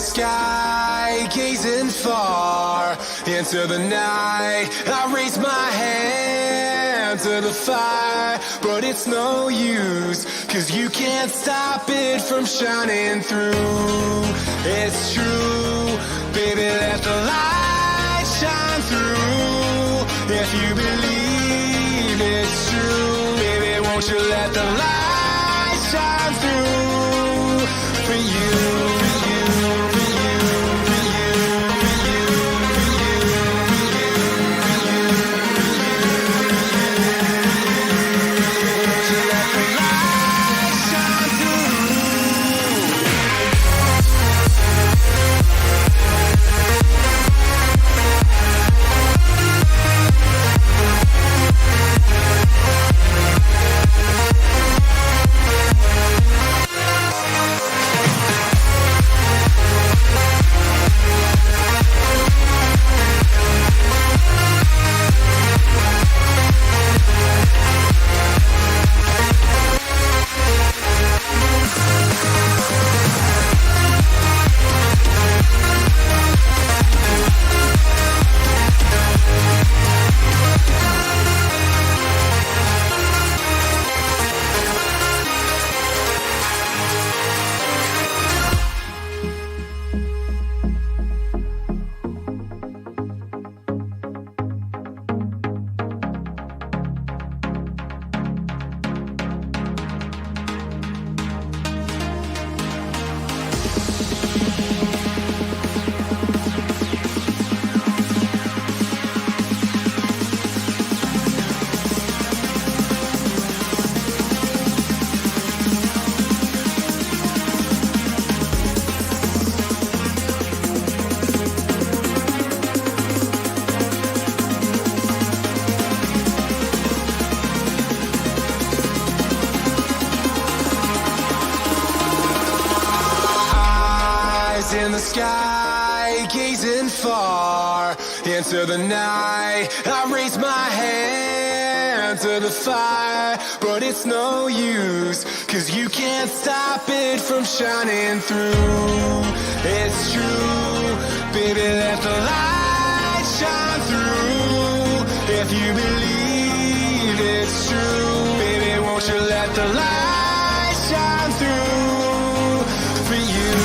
sky, gazing far into the night. I raise my hand to the fire, but it's no use, 'cause you can't stop it from shining through. It's true, baby, let the light shine through. If you believe it's true, baby, won't you let the light shine through for you. In the sky, gazing far into the night. I raise my hand to the fire, but it's no use, 'cause you can't stop it from shining through. It's true, baby, let the light shine through. If you believe it's true, baby, won't you let the light shine through for you.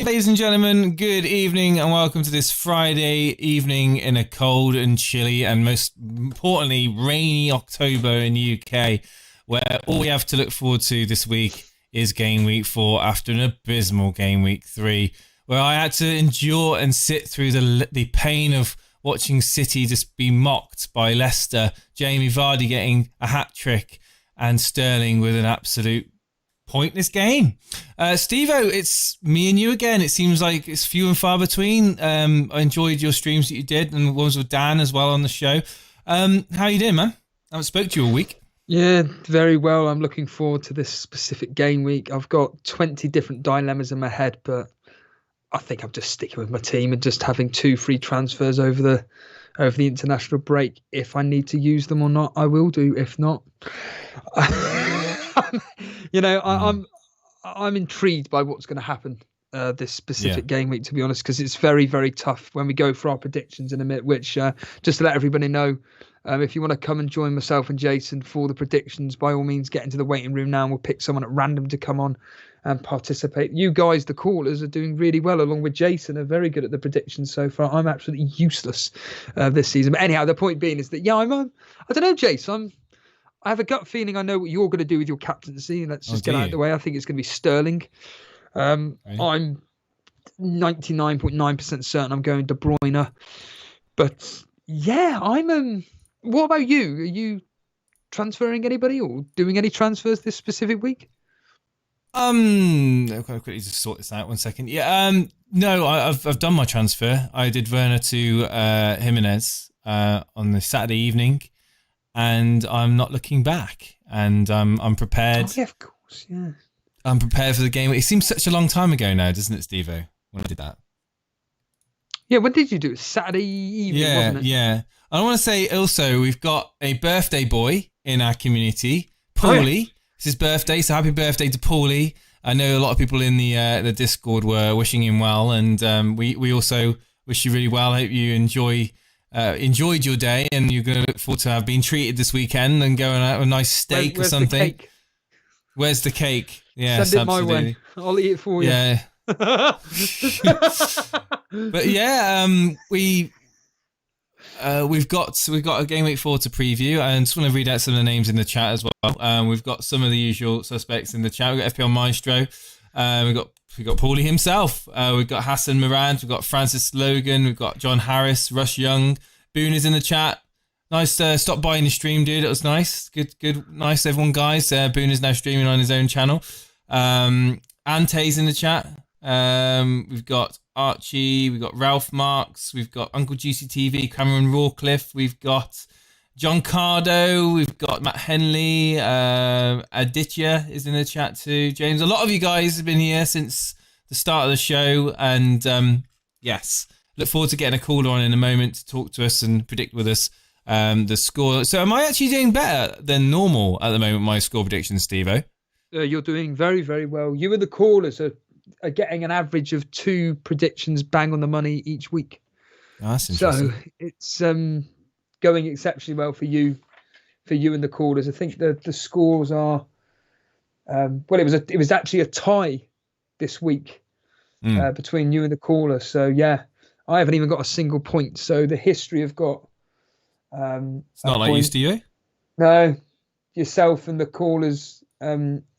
Ladies and gentlemen, good evening and welcome to this Friday evening in a cold and chilly and most importantly rainy October in the UK, where all we have to look forward to this week is Game Week 4 after an abysmal Game Week 3, where I had to endure and sit through the pain of watching City just be mocked by Leicester, Jamie Vardy getting a hat-trick and Sterling with an absolute pointless game. Steve-O, it's me and you again. It seems like it's few and far between. I enjoyed your streams that you did and ones with Dan as well on the show. How you doing, man? I haven't spoke to you all week. Yeah, very well. I'm looking forward to this specific game week. I've got 20 different dilemmas in my head, but I think I'm just sticking with my team and just having 2 free transfers over the international break. If I need to use them or not, I will do. If not, I'm intrigued by what's going to happen this specific game week, to be honest, because it's very, very tough when we go for our predictions in a minute, which just to let everybody know, if you want to come and join myself and Jason for the predictions, by all means, get into the waiting room now and we'll pick someone at random to come on and participate. You guys, the callers, are doing really well, along with Jason, are very good at the predictions so far. I'm absolutely useless this season. But anyhow, the point being is that, I don't know, Jason, I have a gut feeling I know what you're going to do with your captaincy. Let's just get out of the way. I think it's going to be Sterling. I'm 99.9% certain I'm going De Bruyne. But I'm. What about you? Are you transferring anybody or doing any transfers this specific week? I'll quickly just sort this out 1 second. No, I've done my transfer. I did Werner to Jimenez on the Saturday evening, and I'm not looking back. And I'm prepared. Oh, yeah, of course, yeah. I'm prepared for the game. It seems such a long time ago now, doesn't it, Steve-O, when I did that? Yeah, when did you do it? Saturday evening, wasn't it? Yeah. I want to say also, we've got a birthday boy in our community, Paulie. Oh, yeah. It's his birthday, so happy birthday to Paulie. I know a lot of people in the Discord were wishing him well, and we also wish you really well. I hope you enjoyed your day, and you're going to look forward to have been treated this weekend and going out with a nice steak or something. The cake? Where's the cake? Yes, send it absolutely. my way. I'll eat it for you. Yeah. But we've got a game week 4 to preview, and just want to read out some of the names in the chat as well. We've got some of the usual suspects in the chat. We've got FPL Maestro. We've got Paulie himself. We've got Hassan Morant. We've got Francis Logan. We've got John Harris, Russ Young. Boone is in the chat. Nice stop by in the stream, dude. It was nice. Good, nice, everyone, guys. Boone is now streaming on his own channel. Ante's in the chat. We've got Archie, we've got Ralph Marks, we've got Uncle GCTV, Cameron Rawcliffe, we've got John Cardo, we've got Matt Henley, Aditya is in the chat too. James, a lot of you guys have been here since the start of the show, and yes, look forward to getting a caller on in a moment to talk to us and predict with us the score. So am I actually doing better than normal at the moment, my score predictions, Steve-O? You're doing very, very well. You and the callers are getting an average of 2 predictions bang on the money each week. Oh, that's interesting. So it's going exceptionally well for you and the callers. I think the scores are it was actually a tie this week between you and the caller. So yeah, I haven't even got a single point. So the history have got it's not like used to you. No, yourself and the callers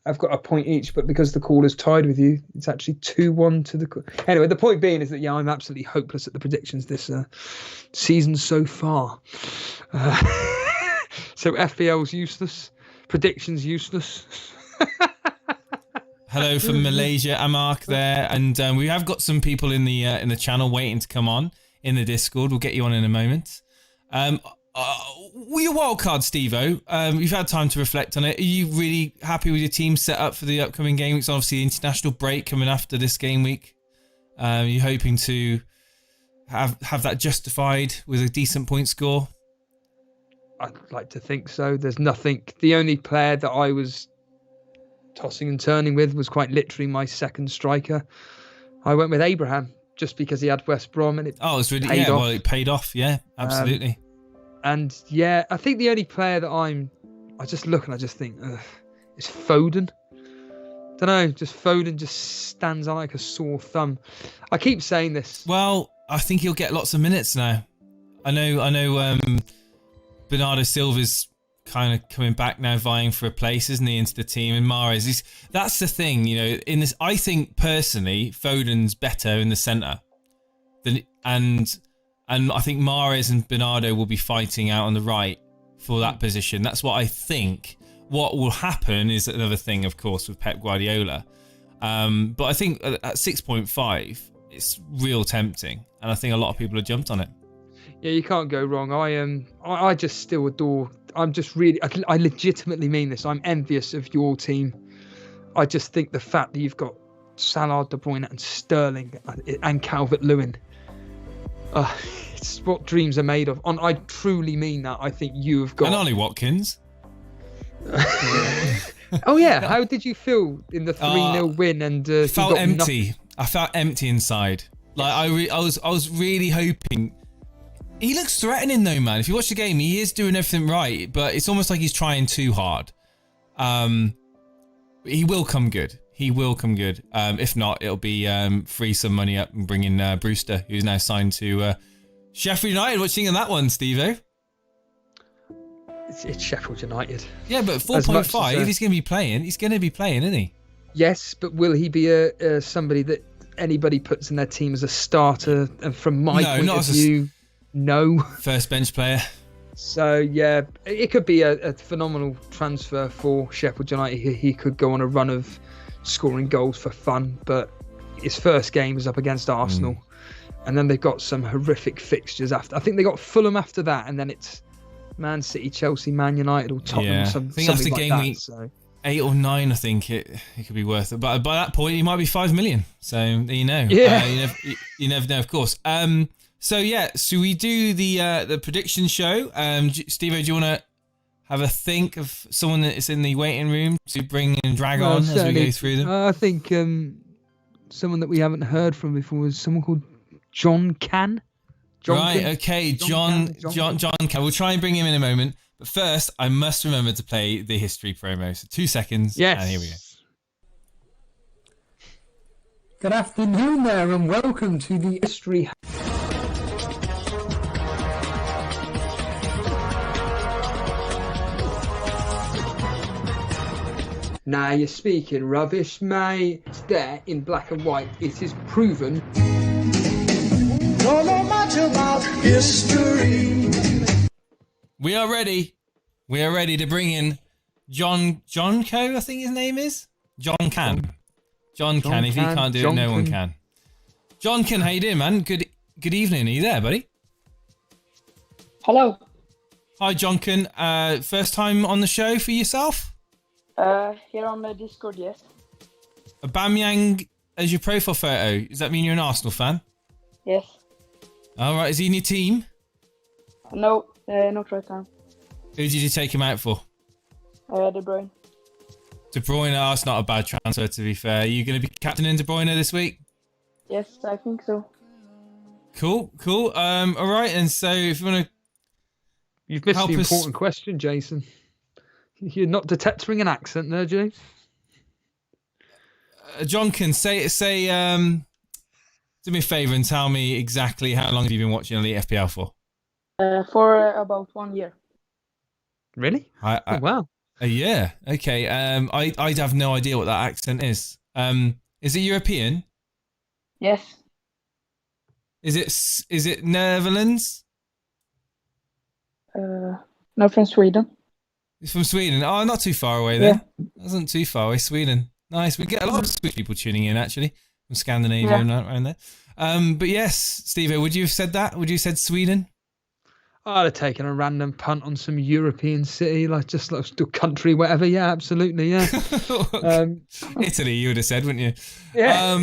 I've got a point each, but because the caller's tied with you, it's actually 2-1 to the... Anyway, the point being is that, I'm absolutely hopeless at the predictions this season so far. So FPL's useless. Predictions useless. Hello from Malaysia, Amark there. And we have got some people in the channel waiting to come on in the Discord. We'll get you on in a moment. Your wildcard, Steve-O, you've had time to reflect on it. Are you really happy with your team set up for the upcoming game weeks? Obviously, the international break coming after this game week. Are you hoping to have that justified with a decent point score? I'd like to think so. There's nothing. The only player that I was tossing and turning with was quite literally my second striker. I went with Abraham just because he had West Brom and it it's really paid off. Well, it paid off. Yeah, absolutely. And yeah, I think the only player that I just look and I just think is Foden. Don't know, just Foden just stands out like a sore thumb. I keep saying this. Well, I think he'll get lots of minutes now. I know. Bernardo Silva's kind of coming back now, vying for a place, isn't he, into the team? And Mahrez, that's the thing, in this. I think personally, Foden's better in the centre and I think Mahrez and Bernardo will be fighting out on the right for that position. That's what I think. What will happen is another thing, of course, with Pep Guardiola. But I think at 6.5, it's real tempting. And I think a lot of people have jumped on it. Yeah, you can't go wrong. I just still adore... I'm just really... I legitimately mean this. I'm envious of your team. I just think the fact that you've got Salah, De Bruyne and Sterling and Calvert-Lewin... it's what dreams are made of. I truly mean that. I think you have got... And Ollie Watkins. Oh yeah, how did you feel in the 3-0 win? And I felt empty. I felt empty inside. Like I was really hoping. He looks threatening though, man. If you watch the game, he is doing everything right, but it's almost like he's trying too hard. He will come good. He will come good. If not, it'll be free some money up and bring in Brewster, who's now signed to Sheffield United. What do you think of that one, Steve-O? It's Sheffield United. Yeah, but 4.5, he's going to be playing. He's going to be playing, isn't he? Yes, but will he be a somebody that anybody puts in their team as a starter? And from my point of view, no. First bench player. So, yeah, it could be a phenomenal transfer for Sheffield United. He could go on a run of scoring goals for fun, but his first game is up against Arsenal. And then they've got some horrific fixtures after. I think they got Fulham after that, and then it's Man City, Chelsea, Man United, or Tottenham. Yeah. I think after game week 8 or 9, I think it could be worth it. But by that point, he might be 5 million. So there you know. Yeah. You never know, of course. So yeah, so we do the prediction show. Steve-O, do you want to have a think of someone that is in the waiting room to bring and drag on as we go through them? I think someone that we haven't heard from before is someone called John Can. Okay, John Can. We'll try and bring him in a moment. But first, I must remember to play the history promo. So 2 seconds. Yes. And here we go. Good afternoon there, and welcome to the history. Now you're speaking rubbish, mate. It's there in black and white. It is proven. Don't know much about history. We are ready. We are ready to bring in John Co, I think his name is. John Can. John Can. If he can't do it, no one can. John Can, how you doing, man? Good evening. Are you there, buddy? Hello. Hi, John Can. First time on the show for yourself? Here on the Discord, yes. Aubameyang as your profile photo. Does that mean you're an Arsenal fan? Yes. All right. Is he in your team? No, not right now. Who did you take him out for? De Bruyne. De Bruyne. Oh, it's not a bad transfer, to be fair. Are you going to be captaining De Bruyne this week? Yes, I think so. Cool. All right. And so if you want to... You've missed the important question, Jason. You're not detecting an accent there, James. John can say do me a favour and tell me exactly how long have you been watching Elite FPL for? For about 1 year. Really? Oh, wow. A year. Okay. I'd have no idea what that accent is. Is it European? Yes. Is it Netherlands? No, from Sweden. It's from Sweden. Oh, not too far away then. Yeah. Wasn't too far away. Sweden. Nice. We get a lot of Swedish people tuning in, actually, from Scandinavia and around there. But yes, Steve-O, would you have said that? Would you have said Sweden? I'd have taken a random punt on some European city, like country, whatever. Yeah, absolutely. Yeah. Italy, you would have said, wouldn't you? Yeah.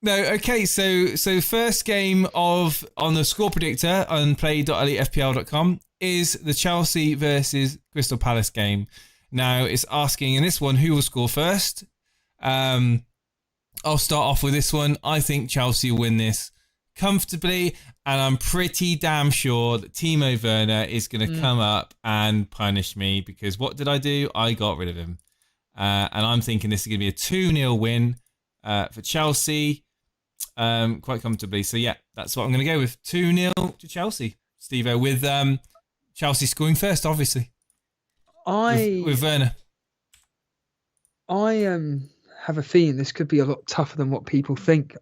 No, okay. So first game on the score predictor on play.elitefpl.com is the Chelsea versus Crystal Palace game. Now it's asking in this one who will score first. I'll start off with this one. I think Chelsea will win this comfortably, and I'm pretty damn sure that Timo Werner is going to come up and punish me, because what did I do? I got rid of him. And I'm thinking this is going to be a 2-0 win for Chelsea quite comfortably. So yeah, that's what I'm going to go with. 2-0 to Chelsea, Steve-O, with Chelsea scoring first, obviously. With Werner. I have a feeling this could be a lot tougher than what people think.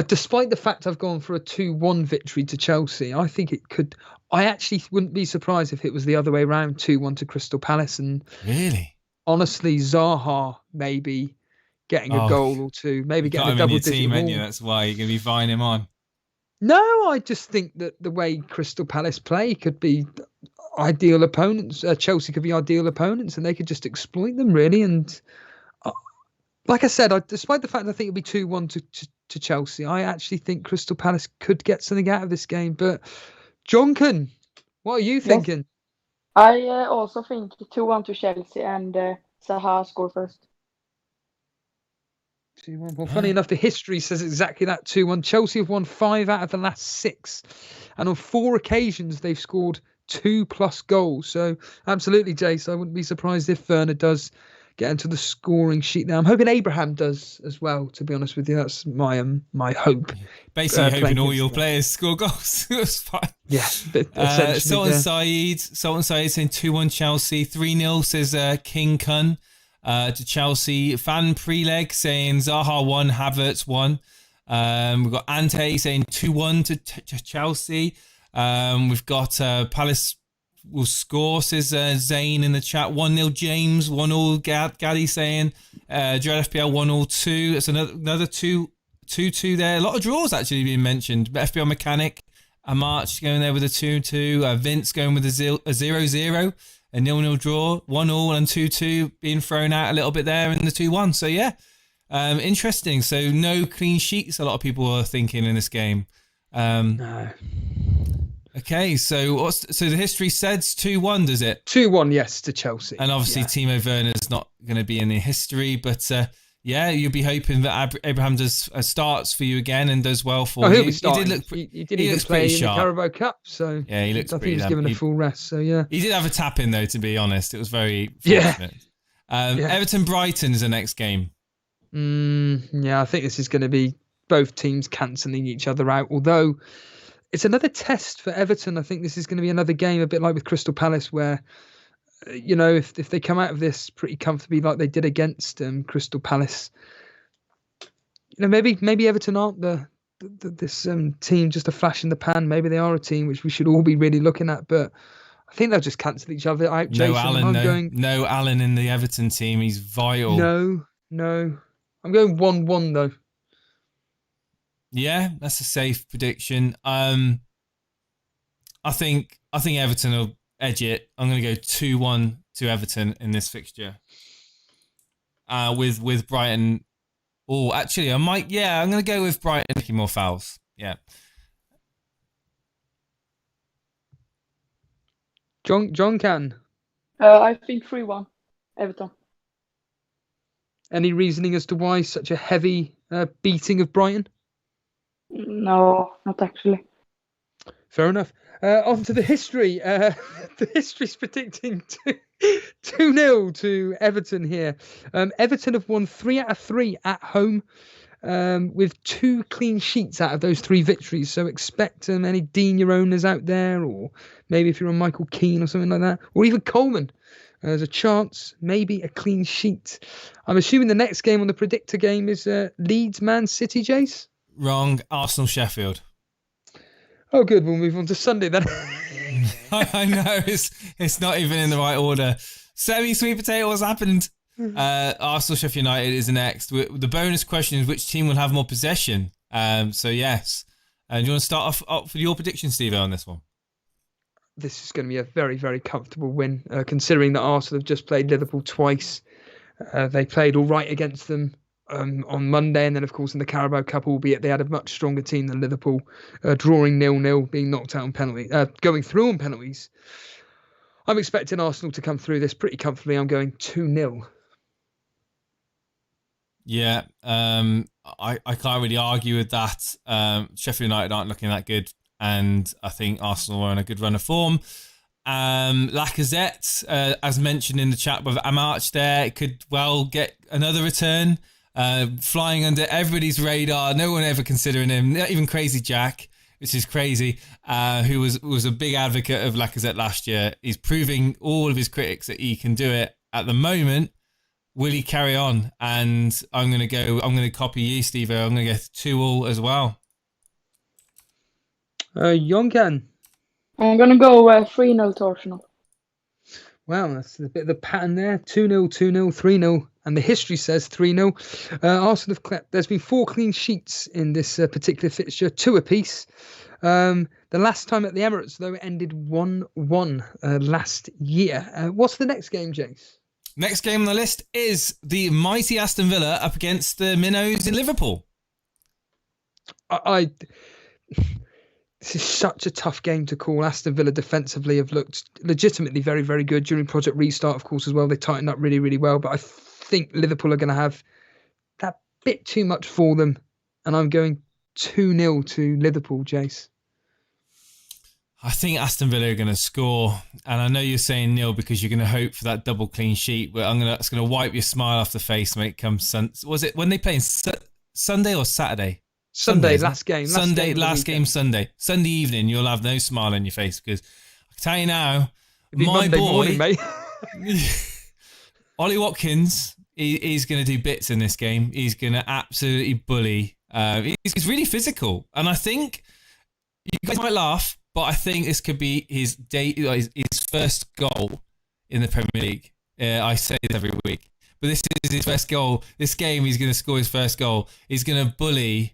Despite the fact I've gone for a 2-1 victory to Chelsea, I think it could. I actually wouldn't be surprised if it was the other way around, 2-1 to Crystal Palace. And really, honestly, Zaha maybe getting a goal or two, maybe getting a double-digit team, ain't you? That's why you're going to be vying him on. No, I just think that the way Crystal Palace play could be ideal opponents. Chelsea could be ideal opponents, and they could just exploit them, really. And like I said, despite the fact I think it'll be 2-1 to Chelsea, I actually think Crystal Palace could get something out of this game. But Jonkin, what are you thinking? I also think 2-1 to Chelsea and Zaha score first. 2-1. Well, funny enough, the history says exactly that, 2-1. Chelsea have won 5 out of the last 6. And on 4 occasions, they've scored 2+ goals. So absolutely, Jace, I wouldn't be surprised if Werner does get into the scoring sheet now. I'm hoping Abraham does as well, to be honest with you. That's my hope. Basically hoping all your players score goals. It was fine. Yeah. Essentially, Sultan Saeed saying 2-1 Chelsea. 3-0 says King Kun to Chelsea. Fan Preleg saying Zaha 1, Havertz 1. We've got Ante saying 2-1 to Chelsea. We've got Palace will score, says Zane in the chat. 1-0 James, 1-0 Gaddy saying Gerald FPL 1-0 2. That's another 2-2 there. A lot of draws actually being mentioned. FPL Mechanic, March going there with a 2-2. Vince going with a 0-0. A 0-0 draw. 1-1 and 2-2 being thrown out a little bit there in the 2-1. So yeah, interesting. So no clean sheets, a lot of people are thinking in this game. No. Okay, so the history says 2-1, does it? 2-1, yes, to Chelsea. And obviously Timo Werner's not going to be in the history, but yeah, you'll be hoping that Abraham does starts for you again and does well for you. He'll be starting. He did even play in the Carabao Cup, so yeah, he looks I think he was given a full rest. So yeah, he did have a tap in though. To be honest, it was very fortunate. Everton Brighton is the next game. Yeah, I think this is going to be both teams cancelling each other out. Although it's another test for Everton. I think this is going to be another game, a bit like with Crystal Palace, where if they come out of this pretty comfortably, like they did against Crystal Palace, maybe Everton aren't this team just a flash in the pan. Maybe they are a team which we should all be really looking at. But I think they'll just cancel each other out. No Allen, no Allen in the Everton team. He's vital. No. I'm going 1-1 though. Yeah, that's a safe prediction. I think Everton will edge it. I'm going to go 2-1 to Everton in this fixture. With Brighton. Oh, actually, I'm going to go with Brighton making more fouls. Yeah. John can. I think 3-1 Everton. Any reasoning as to why such a heavy beating of Brighton? No, not actually. Fair enough. On to the history. The history's predicting 2-0 to Everton here. Everton have won 3 out of 3 at home with 2 clean sheets out of those 3 victories. So expect any Dean owners out there, or maybe if you're on Michael Keane or something like that, or even Coleman. There's a chance, maybe a clean sheet. I'm assuming the next game on the predictor game is Leeds Man City, Jace? Wrong. Arsenal Sheffield. Oh, good. We'll move on to Sunday then. I know it's not even in the right order. Semi-sweet potato has happened. Arsenal Sheffield United is the next. The bonus question is which team will have more possession. So yes. Do you want to start off with your prediction, Steve, on this one? This is going to be a very, very comfortable win, considering that Arsenal have just played Liverpool twice. They played all right against them on Monday, and then, of course, in the Carabao Cup, albeit they had a much stronger team than Liverpool, drawing 0-0, being knocked out on penalty, going through on penalties. I'm expecting Arsenal to come through this pretty comfortably. I'm going 2-0. Yeah, I can't really argue with that. Sheffield United aren't looking that good, and I think Arsenal are on a good run of form. Lacazette, as mentioned in the chat with Amarch there, could well get another return, flying under everybody's radar. No one ever considering him, not even Crazy Jack, which is crazy, who was a big advocate of Lacazette last year. He's proving all of his critics that he can do it at the moment. Will he carry on? And I'm going to copy you, Steve. I'm going to go 2-2 as well. Jonkan. I'm going to go 3-0 to Arsenal. Wow, that's a bit of the pattern there. 2-0, 2-0, 3-0. And the history says 3-0. Arsenal have there's been 4 clean sheets in this particular fixture, 2 apiece. The last time at the Emirates, though, it ended 1-1 last year. What's the next game, James? Next game on the list is the mighty Aston Villa up against the Minnows in Liverpool. This This is such a tough game to call. Aston Villa defensively have looked legitimately very, very good during Project Restart, of course, as well. They tightened up really, really well. But I think Liverpool are going to have that bit too much for them. And I'm going 2-0 to Liverpool, Jace. I think Aston Villa are going to score. And I know you're saying nil because you're going to hope for that double clean sheet. But it's going to wipe your smile off the face when it comes. Was it when they play Sunday or Saturday? Sunday, last game. Last game Sunday. Sunday evening, you'll have no smile on your face because I can tell you now, my boy, morning, mate. Ollie Watkins, he's going to do bits in this game. He's going to absolutely bully. He's really physical. And I think, you guys might laugh, but I think this could be his first goal in the Premier League. I say this every week. But this is his first goal. This game, he's going to score his first goal. He's going to bully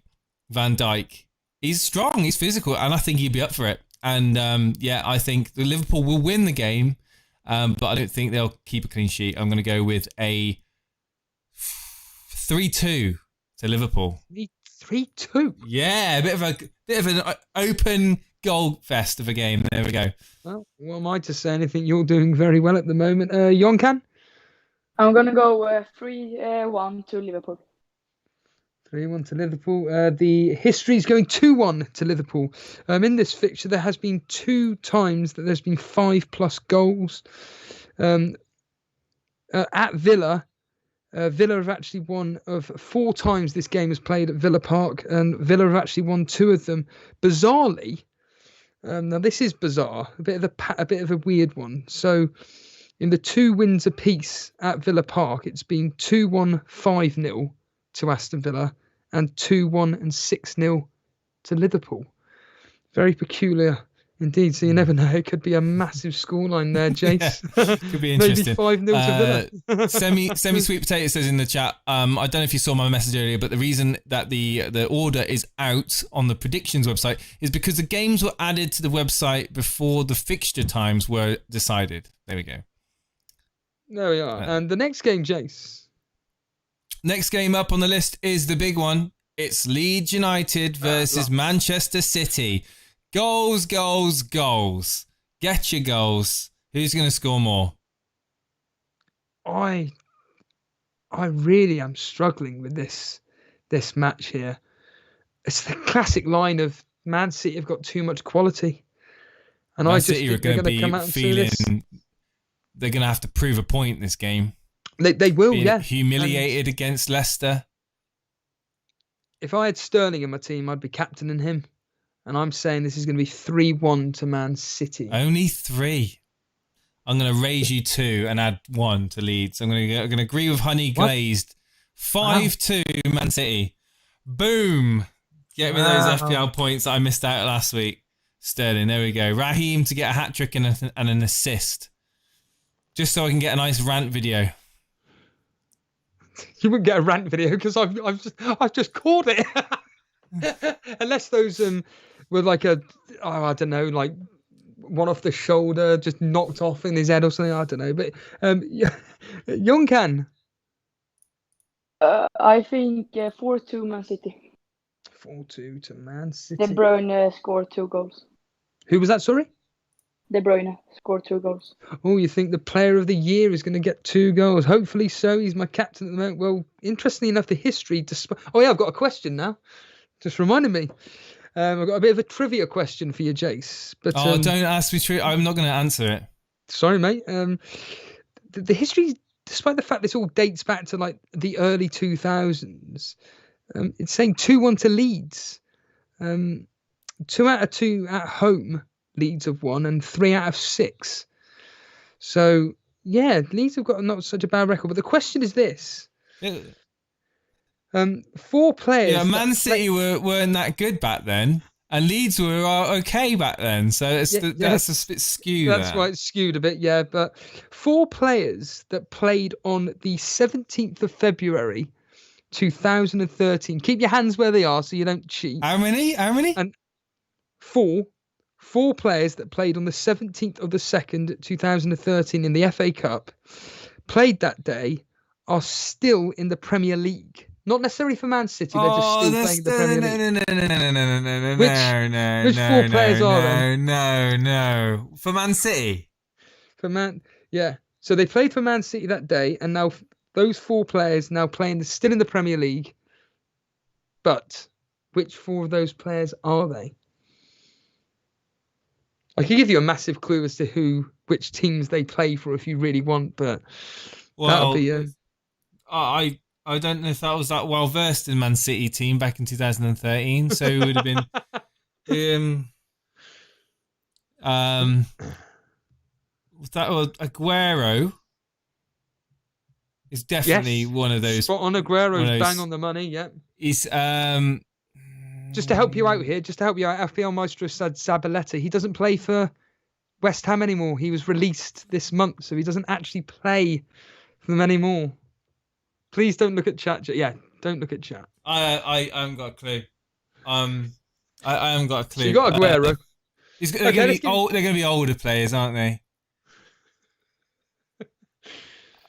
Van Dijk. He's strong, he's physical, and I think he'd be up for it. And I think the Liverpool will win the game, but I don't think they'll keep a clean sheet. I'm going to go with a 3-2 to Liverpool. 3-2? Yeah, a bit of an open goal fest of a game. There we go. Well, what am I to say anything? You're doing very well at the moment. Jonkan? I'm going to go 3-1 to Liverpool. 3-1 to Liverpool. The history is going 2-1 to Liverpool. In this fixture, there has been 2 times that there's been 5+ goals. At Villa, Villa have actually won of 4 times this game is played at Villa Park, and Villa have actually won 2 of them. Bizarrely, now this is bizarre, a bit of a weird one. So, in the 2 wins apiece at Villa Park, it's been 2-1, 5-0 to Aston Villa, and 2-1 and 6-0 to Liverpool. Very peculiar indeed. So you never know. It could be a massive scoreline there, Jace. Yeah, could be interesting. Maybe 5-0 to Villa. Semi Sweet Potato says in the chat, I don't know if you saw my message earlier, but the reason that the order is out on the predictions website is because the games were added to the website before the fixture times were decided. There we go. There we are. And the next game, Jace. Next game up on the list is the big one. It's Leeds United versus Manchester City. Goals, goals, goals. Get your goals. Who's going to score more? I really am struggling with this match here. It's the classic line of Man City have got too much quality. And Man I just City think they're going to come out and see this. They're going to have to prove a point in this game. They will, Being yeah. humiliated against Leicester. If I had Sterling in my team, I'd be captaining him. And I'm saying this is going to be 3-1 to Man City. Only 3. I'm going to raise you 2 and add 1 to Leeds. I'm going to agree with Honey Glazed. 5-2 Man City. Boom. Get me those FPL points that I missed out last week. Sterling, there we go. Raheem to get a hat-trick and an assist. Just so I can get a nice rant video. You wouldn't get a rant video because I've just caught it. Unless those were like I don't know, like one off the shoulder, just knocked off in his head or something. I don't know. But Jonkan. I think 4-2 Man City. 4-2 to Man City. De Bruyne scored 2 goals. Who was that? Sorry. De Bruyne scored 2 goals. Oh, you think the player of the year is going to get 2 goals? Hopefully so. He's my captain at the moment. Well, interestingly enough, the history... Oh, yeah, I've got a question now. Just reminded me. I've got a bit of a trivia question for you, Jace. But, don't ask me trivia. I'm not going to answer it. Sorry, mate. The history, despite the fact this all dates back to like the early 2000s, it's saying 2-1 to Leeds. 2 out of 2 at home. Leeds have won, and 3 out of 6. So, yeah, Leeds have got not such a bad record. But the question is this. 4 players... Yeah, Man City weren't that good back then, and Leeds were okay back then. So that's a bit skewed. That's why it's skewed a bit, yeah. But 4 players that played on the 17th of February, 2013. Keep your hands where they are so you don't cheat. How many? And 4 players that played on the 17th of the 2nd, 2013 in the FA Cup, played that day, are still in the Premier League Not necessarily for Man City. They're just still playing the Premier League. No. Which four players are they? No. For Man City. Yeah. So they played for Man City that day, and now those four players now still in the Premier League. But which four of those players are they? I can give you a massive clue as to which teams they play for if you really want, but that'll be. I don't know if that was that well versed in Man City team back in 2013, so it would have been. That was Aguero. Is definitely one of those. Spot on. Aguero's bang on the money. Yeah. He's just to help you out here. FPL Maestro said Zabaleta. He doesn't play for West Ham anymore. He was released this month, so he doesn't actually play for them anymore. Please don't look at chat. Yeah, don't look at chat. I haven't got a clue. I haven't got a clue. So you got Aguero. They're going to be older players, aren't they?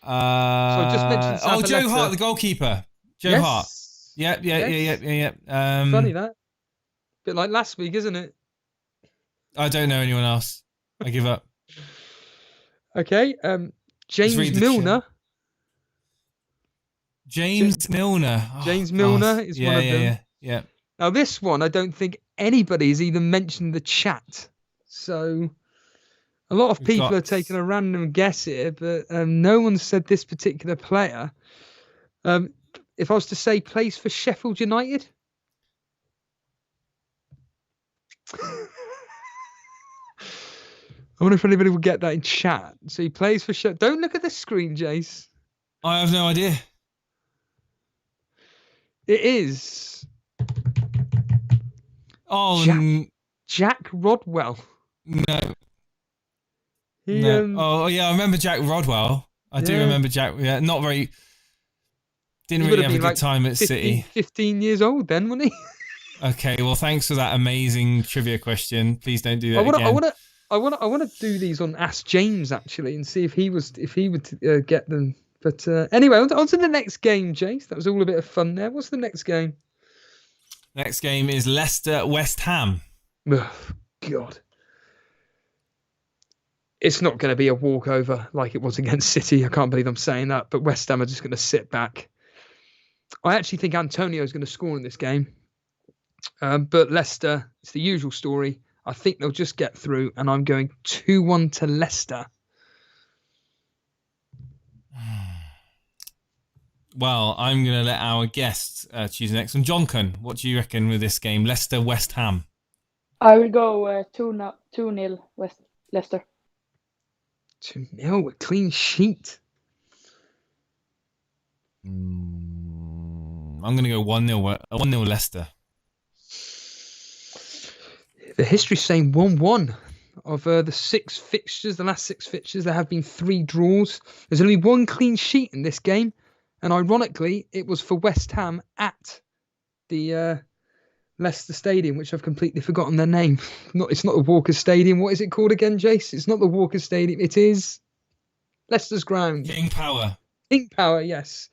So I just mentioned Zabaleta. Joe Hart, the goalkeeper. Joe Hart. Yeah. Funny that. Bit like last week, isn't it? I don't know anyone else. I give up. Okay. James Milner. James Milner. James Milner is one of them. Yeah. Now this one, I don't think anybody has even mentioned the chat. So a lot of people are taking a random guess here, but no one said this particular player. If I was to say plays for Sheffield United. I wonder if anybody will get that in chat. So he plays for Sheffield. Don't look at the screen, Jace. I have no idea. It is. Jack Rodwell. No. I remember Jack Rodwell. I do remember Jack. Yeah, not very. Didn't really have a good time at City. 15 years old then, wasn't he? Okay, well, thanks for that amazing trivia question. Please don't do that again. I want to do these on Ask James actually and see if he would get them. But anyway, on to the next game, Jace. That was all a bit of fun there. What's the next game? Next game is Leicester West Ham. Oh, God. It's not going to be a walkover like it was against City. I can't believe I'm saying that. But West Ham are just going to sit back. I actually think Antonio is going to score in this game. But Leicester, it's the usual story. I think they'll just get through. And I'm going 2-1 to Leicester. Well, I'm going to let our guest choose the next one. Jonathan, what do you reckon with this game? Leicester West Ham. I will go 2-0 Leicester. 2-0, a clean sheet. I'm going to go 1-0 Leicester. The history's saying 1-1 of the last 6 fixtures. There have been 3 draws. There's only 1 clean sheet in this game. And ironically, it was for West Ham at the Leicester Stadium, which I've completely forgotten their name. It's not the Walker Stadium. What is it called again, Jace? It's not the Walker Stadium. It is Leicester's ground. King Power, yes.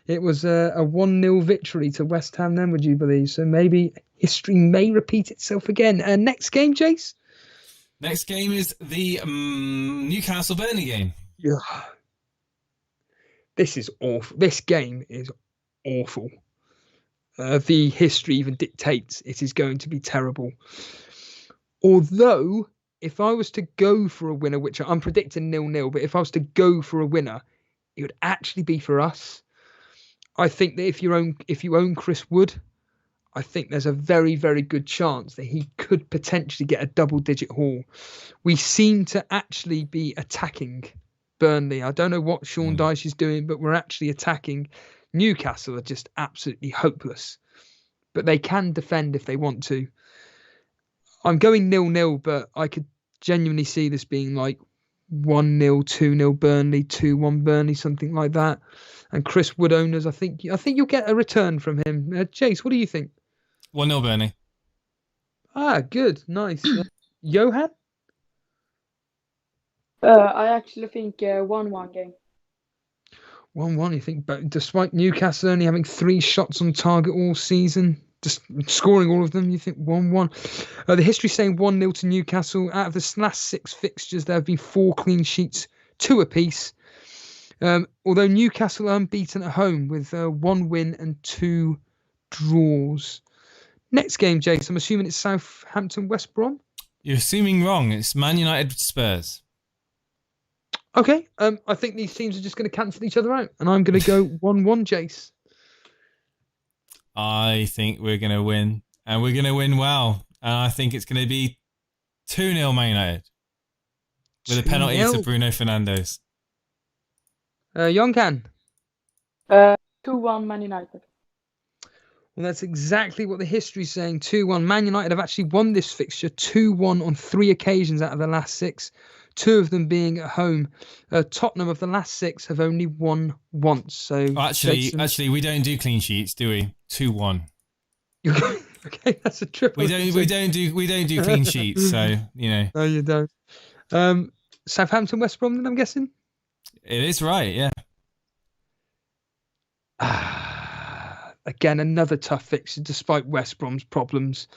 It was a 1-0 victory to West Ham then, would you believe? So maybe history may repeat itself again. Next game, Jace? Next game is the Newcastle Burnley game. Yeah. This is awful. This game is awful. The history even dictates it is going to be terrible. Although, if I was to go for a winner, which I'm predicting 0-0, but if I was to go for a winner, it would actually be for us. I think that if you own Chris Wood, I think there's a very, very good chance that he could potentially get a double-digit haul. We seem to actually be attacking Burnley. I don't know what Sean Dyche is doing, but we're actually attacking. Newcastle are just absolutely hopeless, but they can defend if they want to. I'm going 0-0, but I could genuinely see this being like 1-0, 2-0 Burnley, 2-1 Burnley, something like that. And Chris Wood owners, I think you'll get a return from him. Chase, what do you think? 1-0 Burnley. Good, nice. Johan? I actually think 1-1 game. 1-1, you think, but despite Newcastle only having 3 shots on target all season, just scoring all of them, you think 1-1. The history saying 1-0 to Newcastle. Out of the last 6 fixtures, there have been 4 clean sheets, 2 apiece. Although Newcastle are unbeaten at home with 1 win and 2 draws. Next game, Jace, I'm assuming it's Southampton West Brom. You're assuming wrong. It's Man United Spurs. Okay, I think these teams are just going to cancel each other out, and I'm going to go 1-1, Jace. I think we're going to win, and we're going to win well. And I think it's going to be 2-0 Man United with a penalty to Bruno Fernandes. Jonkan? 2-1 Man United. Well, that's exactly what the history's saying. 2-1. Man United have actually won this fixture 2-1 on 3 occasions out of the last 6. 2 of them being at home. Tottenham of the last 6 have only won once. So actually, we don't do clean sheets, do we? 2-1. Okay, that's a triple. We don't do clean sheets. So No, you don't. Southampton West Brom, then I'm guessing. It is right, yeah. Again, another tough fixture despite West Brom's problems.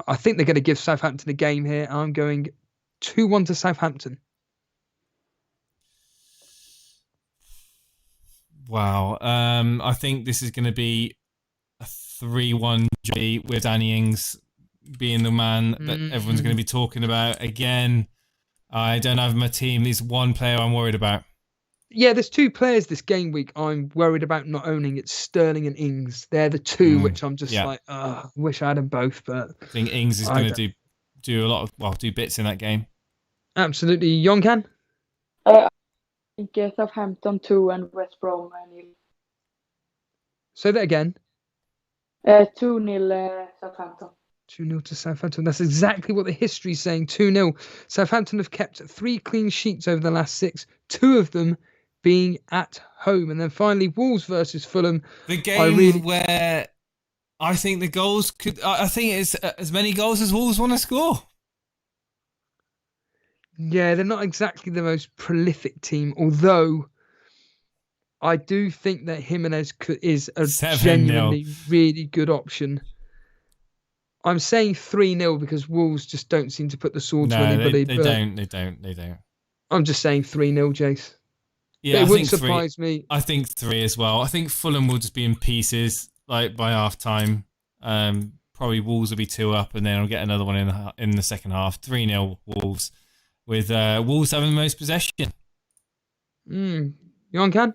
I think they're going to give Southampton a game here. I'm going 2-1 to Southampton. Wow. I think this is going to be a 3-1 with Danny Ings being the man that everyone's going to be talking about. Again, I don't have my team. There's one player I'm worried about. Yeah, there's 2 players this game week I'm worried about not owning. It's Sterling and Ings. They're the 2 which I'm just I wish I had them both. But I think Ings is going to do a lot of do bits in that game. Absolutely. Jonkan? I think Southampton 2 and West Brom 0. Say that again. 2-0 Southampton. 2-0 to Southampton. That's exactly what the history's saying. 2-0. Southampton have kept 3 clean sheets over the last 6. 2 of them being at home. And then finally, Wolves versus Fulham. The game where I think the goals could... I think it's as many goals as Wolves want to score. Yeah, they're not exactly the most prolific team, although I do think that Jimenez is a 7-0. genuinely really good option. I'm saying 3-0 because Wolves just don't seem to put the sword to anybody. They don't. I'm just saying 3-0, Jace. Yeah, it wouldn't surprise me. I think 3 as well. I think Fulham will just be in pieces by half time. Probably Wolves will be 2 up, and then I'll get another one in the second half. 3-0 Wolves, with Wolves having the most possession. Jonkan?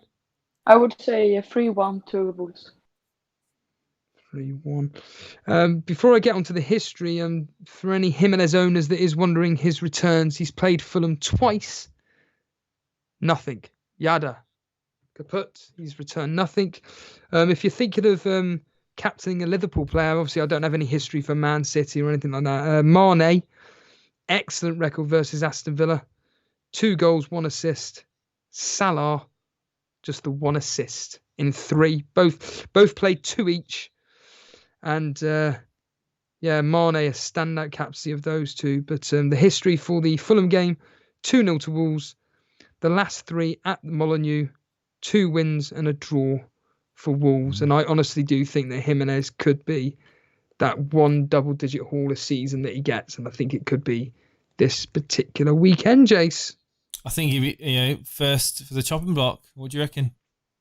I would say 3-1 to Wolves. 3-1. Before I get onto the history, for any Jimenez owners that is wondering his returns, he's played Fulham twice. Nothing. Yada. Kaput. He's returned nothing. If you're thinking of captaining a Liverpool player, obviously I don't have any history for Man City or anything like that. Mane, excellent record versus Aston Villa. 2 goals, 1 assist. Salah, just the 1 assist in 3. Both played 2 each. And Mane, a standout captaincy of those 2. But the history for the Fulham game, 2-0 to Wolves. The last 3 at the Molineux, 2 wins and a draw for Wolves. And I honestly do think that Jimenez could be that 1 double-digit haul a season that he gets. And I think it could be this particular weekend, Jace. I think he'd first for the chopping block. What do you reckon?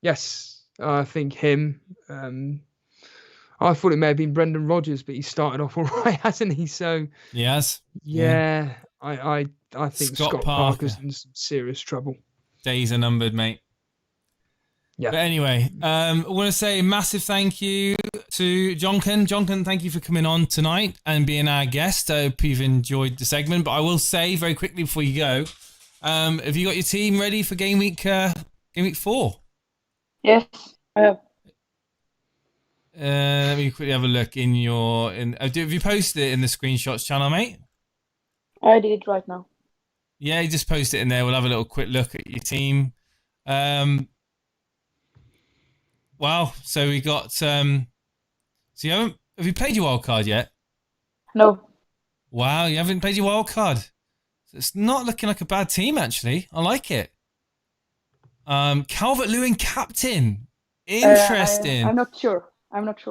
Yes, I think him. I thought it may have been Brendan Rodgers, but he started off all right, hasn't he? So yes, yeah. I think Scott Parker's in some serious trouble. Days are numbered, mate. Yeah. But anyway, I want to say a massive thank you to Jonkan. Jonkan, thank you for coming on tonight and being our guest. I hope you've enjoyed the segment. But I will say very quickly before you go, have you got your team ready for game week 4? Yes, I have. Let me quickly have a look in your... have you posted it in the screenshots channel, mate? I did it right now. Yeah, you just post it in there. We'll have a little quick look at your team. Wow, so we got... so have you played your wild card yet? No. Wow, you haven't played your wild card. It's not looking like a bad team, actually. I like it. Calvert-Lewin captain. Interesting. I'm not sure.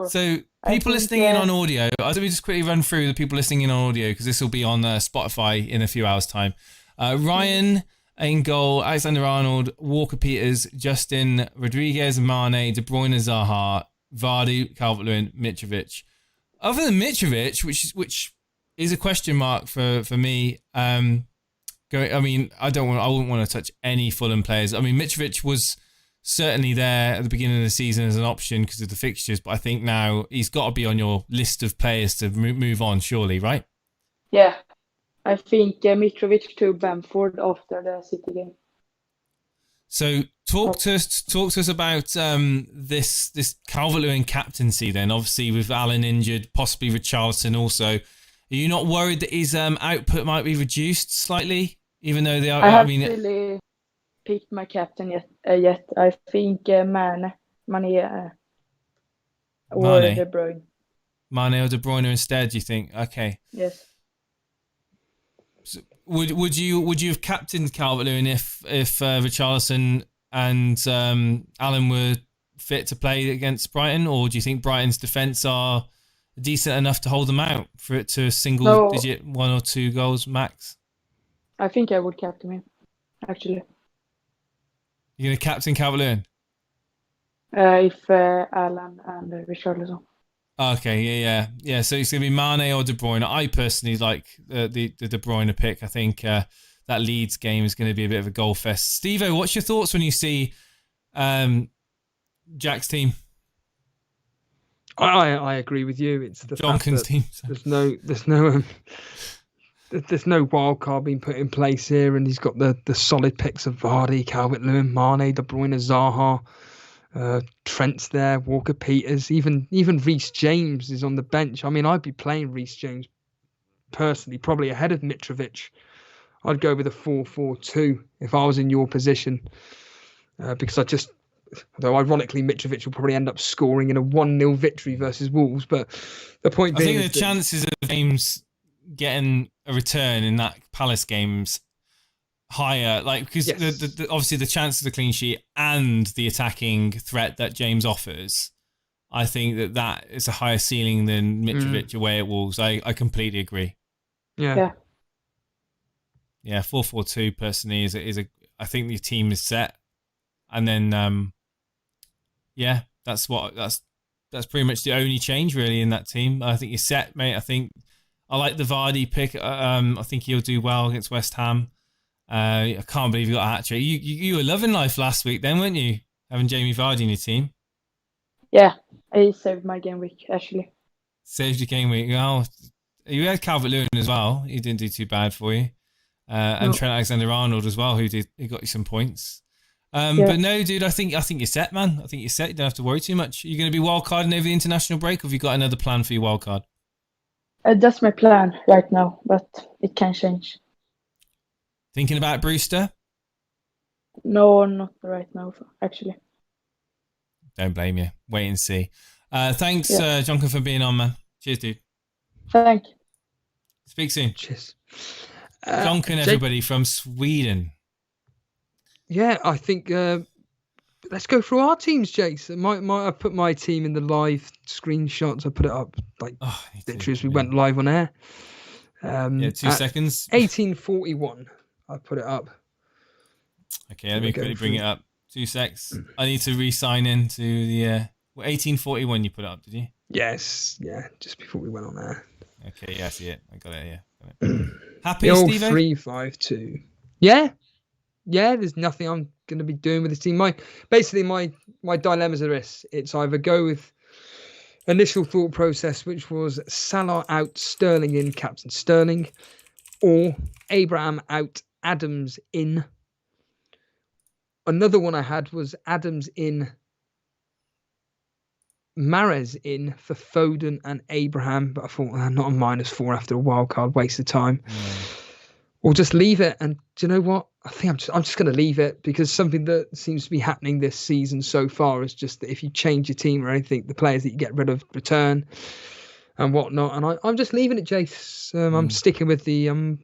So people listening in on audio, let me just quickly run through the people listening in on audio because this will be on Spotify in a few hours' time. Ryan in goal, Alexander-Arnold, Walker-Peters, Justin, Rodriguez, Mane, De Bruyne, Zaha, Vardy, Calvert-Lewin, Mitrovic. Other than Mitrovic, which is a question mark for me. I wouldn't want to touch any Fulham players. I mean, Mitrovic was certainly there at the beginning of the season as an option because of the fixtures, but I think now he's got to be on your list of players to move on, surely, right? Yeah, I think Mitrovic to Bamford after the City game. So talk to us about this Calvert-Lewin captaincy then. Obviously with Alan injured, possibly Richarlison also. Are you not worried that his output might be reduced slightly, even though they are? I haven't really picked my captain yet. I think Mane or De Bruyne. Mane or De Bruyne instead, you think? Okay. Yes. So would you have captained Calvert-Lewin if Richarlison and Alan were fit to play against Brighton, or do you think Brighton's defence are decent enough to hold them out for it to a single-digit 1 or 2 goals max? I think I would captain him, actually. You're going to captain Calvert-Lewin? If Alan and Richarlison. Okay, yeah. So it's going to be Mane or De Bruyne. I personally like the De Bruyne pick. I think that Leeds game is going to be a bit of a goal fest. Steve-O, what's your thoughts when you see Jack's team? I agree with you. It's the Jonkin's team. There's no wild card being put in place here, and he's got the solid picks of Vardy, Calvert-Lewin, Mane, De Bruyne, Zaha. Trent's there, Walker-Peters, even Reece James is on the bench. I mean, I'd be playing Reece James personally, probably ahead of Mitrovic. I'd go with a 4-4-2 if I was in your position, because although ironically Mitrovic will probably end up scoring in a 1-0 victory versus Wolves, but the point being, I think the chances of James getting a return in that Palace game's higher, because the obviously the chance of the clean sheet and the attacking threat that James offers, I think that is a higher ceiling than Mitrovic away at Wolves. I completely agree. Yeah. 4-4-2 personally is a I think the team is set, and then that's pretty much the only change really in that team. I think you're set, mate. I think I like the Vardy pick. I think he'll do well against West Ham. I can't believe you got a hat-trick. You were loving life last week then, weren't you? Having Jamie Vardy in your team. Yeah, he saved my game week, actually. Saved your game week. Oh, you had Calvert-Lewin as well. He didn't do too bad for you. And Trent Alexander-Arnold as well, who got you some points. But no, dude, I think you're set, man. I think you're set. You don't have to worry too much. Are you going to be wildcarding over the international break, or have you got another plan for your wildcard? That's my plan right now, but it can change. Thinking about Brewster? No, not right now, actually. Don't blame you. Wait and see. Thanks, Jonathan, for being on, man. Cheers, dude. Thank you. Speak soon. Cheers. Jonathan, everybody from Sweden. Yeah, I think let's go through our teams, Jason. I put my team in the live screenshots. I put it up literally as we went live on air. 2 seconds. 1841. I put it up. Okay, let me quickly bring it up. 2 secs. I need to re-sign in to the 1841 you put it up, did you? Yes, yeah, just before we went on there. Okay, yeah, I see it. I got it here. Happy, the old Steve? 352. Yeah, there's nothing I'm going to be doing with this team. My dilemmas are this. It's either go with initial thought process, which was Salah out, Sterling in, captain Sterling, or Abraham out, Adams in. Another one I had was Adams in, Mahrez in for Foden and Abraham, but I thought not a -4 after a wild card, waste of time. Or just leave it. And do you know what? I think I'm just going to leave it, because something that seems to be happening this season so far is just that if you change your team or anything, the players that you get rid of return and whatnot. And I'm just leaving it, Jace. I'm sticking with I'm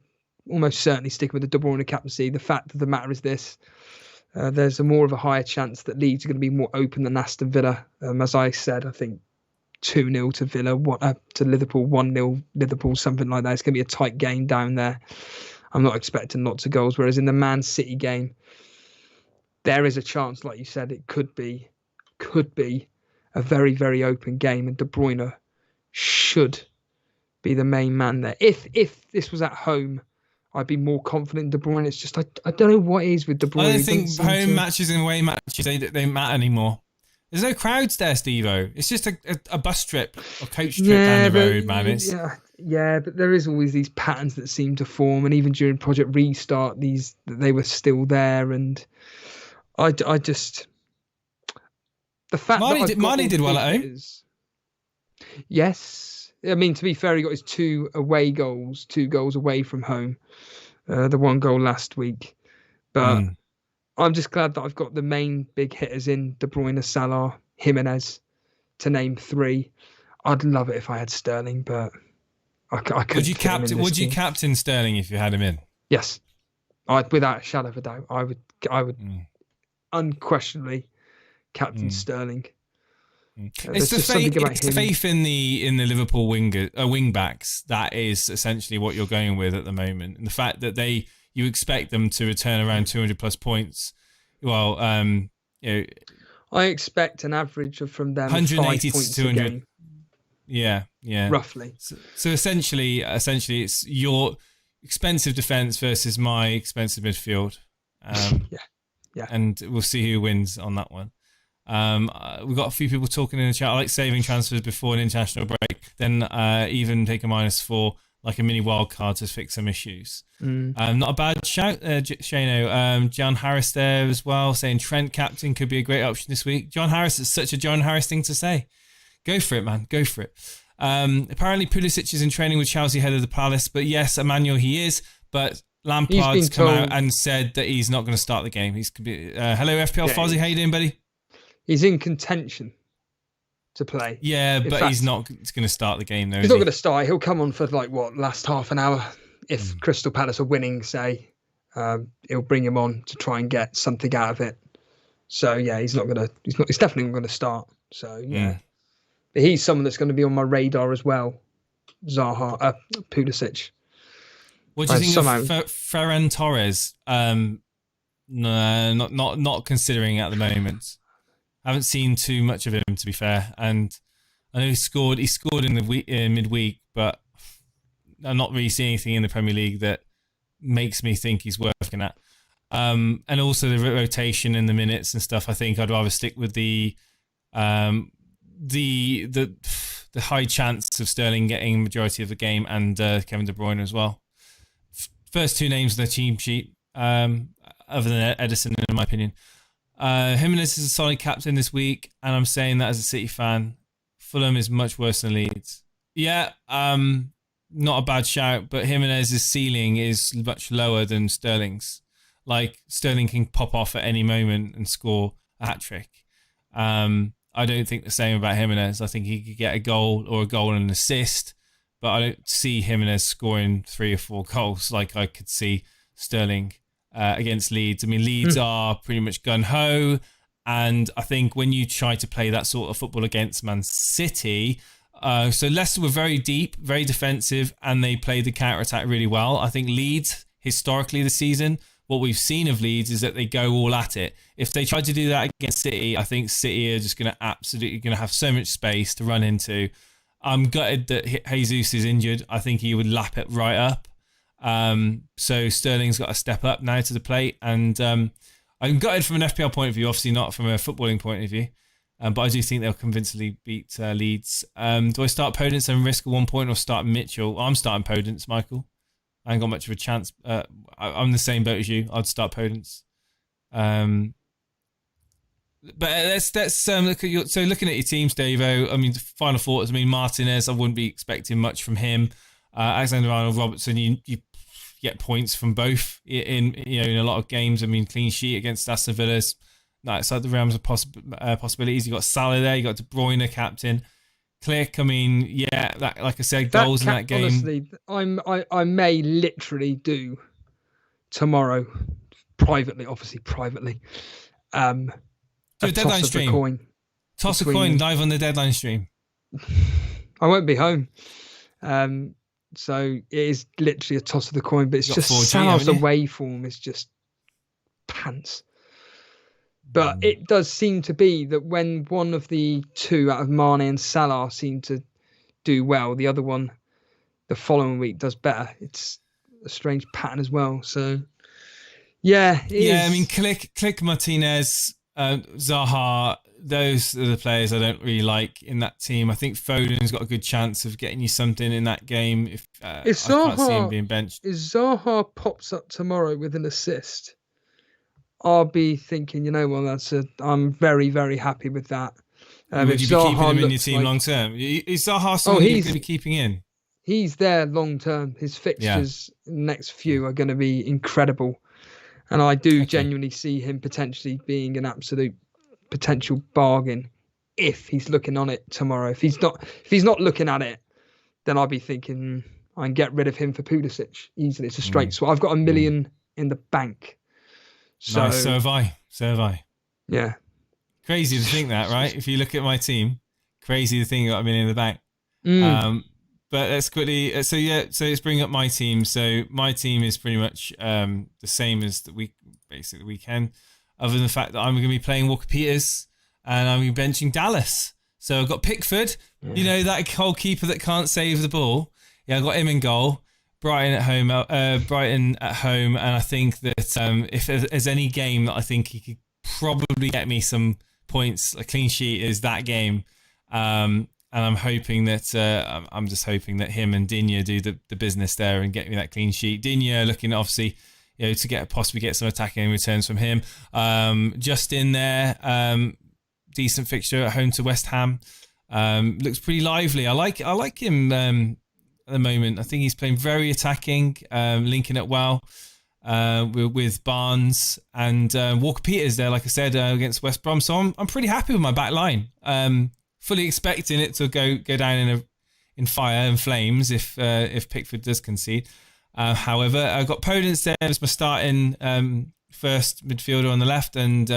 almost certainly sticking with the De Bruyne captaincy. The fact of the matter is this: there's more of a higher chance that Leeds are going to be more open than Aston Villa. As I said, I think 2-0 to Villa, to Liverpool, 1-0 Liverpool, something like that. It's going to be a tight game down there. I'm not expecting lots of goals. Whereas in the Man City game, there is a chance, like you said, it could be a very, very open game, and De Bruyne should be the main man there. If this was at home, I'd be more confident in De Bruyne. It's just I don't know what it is with De Bruyne. I don't think home matches and away matches they don't matter anymore. There's no crowds there, Steve-O. It's just a bus trip or coach trip down the road, man. Yeah, but there is always these patterns that seem to form, and even during Project Restart, they were still there, and I just the fact that Marnie did well at home. Yes, I mean, to be fair, he got his 2 goals away from home, the 1 goal last week, but. I'm just glad that I've got the main big hitters in De Bruyne, Salah, Jimenez, to name 3. I'd love it if I had Sterling, but I couldn't. Would you captain Sterling if you had him in? Yes, without a shadow of a doubt, I would unquestionably captain Sterling. It's the faith in the Liverpool wing backs that is essentially what you're going with at the moment, and the fact that you expect them to return around 200 plus points. Well, I expect an average from them 180 5 points to 200. a game. Yeah, roughly. So essentially, it's your expensive defense versus my expensive midfield. Yeah. And we'll see who wins on that one. We've got a few people talking in the chat. I like saving transfers before an international break, then even take a -4, like a mini wild card to fix some issues. Not a bad shout, Shano. John Harris there as well, saying Trent captain could be a great option this week. John Harris is such a John Harris thing to say. Go for it, man. Go for it. Apparently Pulisic is in training with Chelsea ahead of the Palace, but yes, Emmanuel, he is. But Lampard's come out and said that he's not going to start the game. He's hello, FPL Fozzie. How you doing, buddy? He's in contention to play. Yeah, but he's not going to start the game, though. He's not going to start. He'll come on for last half an hour. If Crystal Palace are winning, say, he'll bring him on to try and get something out of it. So yeah, he's definitely not going to start. So yeah. But he's someone that's going to be on my radar as well. Pulisic. What do you think of Ferran Torres? No, not considering at the moment. I haven't seen too much of him, to be fair, and I know he scored in the midweek, but I'm not really seeing anything in the Premier League that makes me think he's worth looking at. And also the rotation and the minutes and stuff. I think I'd rather stick with the high chance of Sterling getting majority of the game and Kevin De Bruyne as well. First 2 names on the team sheet, other than Edison, in my opinion. Jimenez is a solid captain this week, and I'm saying that as a City fan. Fulham is much worse than Leeds. Yeah, not a bad shout, but Jimenez's ceiling is much lower than Sterling's. Like, Sterling can pop off at any moment and score a hat-trick. I don't think the same about Jimenez. I think he could get a goal and an assist, but I don't see Jimenez scoring 3 or 4 goals like I could see Sterling against Leeds. I mean, Leeds are pretty much gun-ho, and I think when you try to play that sort of football against Man City, so Leicester were very deep, very defensive, and they played the counter-attack really well. I think Leeds, historically this season, what we've seen of Leeds is that they go all at it. If they try to do that against City, I think City are just going to have so much space to run into. I'm gutted that Jesus is injured. I think he would lap it right up. So Sterling's got to step up now to the plate, and I'm gutted from an FPL point of view, obviously not from a footballing point of view, but I do think they'll convincingly beat Leeds. Do I start Podence and risk 1 point, or start Mitchell? I'm starting Podence, Michael. I ain't got much of a chance. I'm the same boat as you. I'd start Podence. But let's look at looking at your teams, Davo. I mean, final thoughts. I mean, Martinez, I wouldn't be expecting much from him. Alexander-Arnold, Robertson, you get points from both in a lot of games. I mean, clean sheet against Aston Villa, not outside the realms of possibilities. You got Salah there. You got De Bruyne, captain. Click. I mean, yeah, that, like I said, goals in that game. Honestly, I may literally do tomorrow privately. Do a deadline stream. Toss a coin live on the deadline stream. I won't be home. So it is literally a toss of the coin, but it's just 4G, Salah's away form is just pants. But it does seem to be that when one of the two out of Mane and Salah seem to do well, the other one the following week does better. It's a strange pattern as well. So yeah, I mean, Click Martinez, Zaha, those are the players I don't really like in that team. I think Foden's got a good chance of getting you something in that game if I can't see him being benched. If Zaha pops up tomorrow with an assist, I'll be thinking, I'm very, very happy with that. Would you be keeping him in your team long term? Is Zaha someone you're going to be keeping in? He's there long term. His fixtures next few are going to be incredible. And I do genuinely see him potentially being an absolute potential bargain if he's looking on it tomorrow. If he's not looking at it, then I'll be thinking I can get rid of him for Pulisic easily. It's a straight swap. I've got $1 million in the bank. So, nice. So have I. Yeah. Crazy to think that, right? If you look at my team, crazy to think I've got $1 million in the bank. But let's quickly. So let's bring up my team. So my team is pretty much the same as the weekend, other than the fact that I'm going to be playing Walker Peters and I'm going to be benching Dallas. So I've got Pickford, that goalkeeper that can't save the ball. Yeah, I've got him in goal. Brighton at home, and I think that if there's any game that I think he could probably get me some points, a clean sheet, is that game. And I'm hoping that him and Digne do the business there and get me that clean sheet. Digne looking obviously, to possibly get some attacking returns from him. Just in there, decent fixture at home to West Ham. Looks pretty lively. I like him. At the moment, I think he's playing very attacking, linking it well with Barnes and Walker Peters there, like I said, against West Brom. So I'm pretty happy with my back line. Fully expecting it to go down in fire and flames if Pickford does concede. However, I've got Podence there as my starting first midfielder on the left, and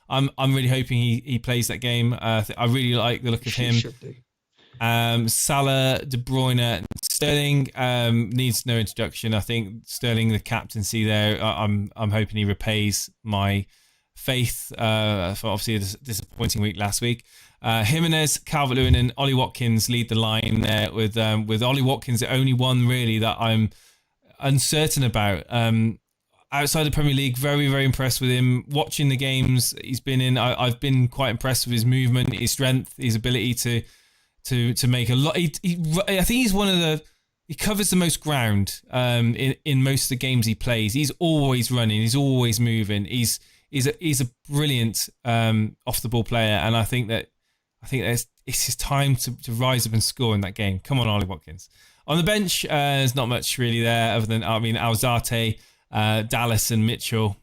I'm really hoping he plays that game. I really like the look of him. Salah, De Bruyne, and Sterling needs no introduction. I think Sterling, the captaincy there, I'm hoping he repays my faith for obviously a disappointing week last week. Jimenez, Calvert-Lewin, and Ollie Watkins lead the line there with Ollie Watkins the only one really that I'm uncertain about. Outside the Premier League, very, very impressed with him. Watching the games he's been in, I've been quite impressed with his movement, his strength, his ability to make a lot. I think he's he covers the most ground in most of the games he plays. He's always running. He's always moving. He's a brilliant off the ball player, and I think that it's his time to rise up and score in that game. Come on, Ollie Watkins. On the bench, there's not much really there other than Alzate, Dallas, and Mitchell.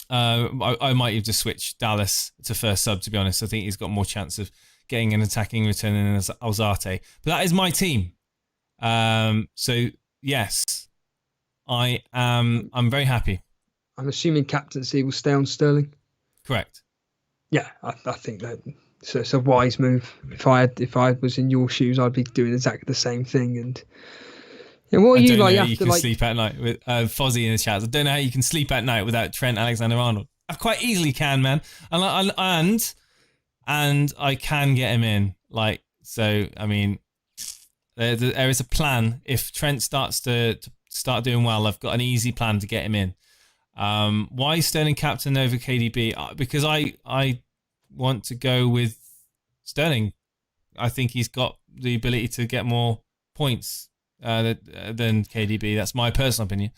I might have just switched Dallas to first sub, to be honest. I think he's got more chance of getting an attacking return than Alzate. But that is my team. So yes, I'm very happy. I'm assuming captaincy will stay on Sterling. Correct. Yeah, I think that it's a wise move. If I was in your shoes, I'd be doing exactly the same thing. And what are you like? You can sleep at night with Fozzie in the chat. I don't know how you can sleep at night without Trent Alexander-Arnold. I quite easily can, man. And I can get him in. So, I mean, there is a plan. If Trent starts to start doing well, I've got an easy plan to get him in. Why Sterling captain over KDB? Because I want to go with Sterling. I think he's got the ability to get more points than KDB. That's my personal opinion.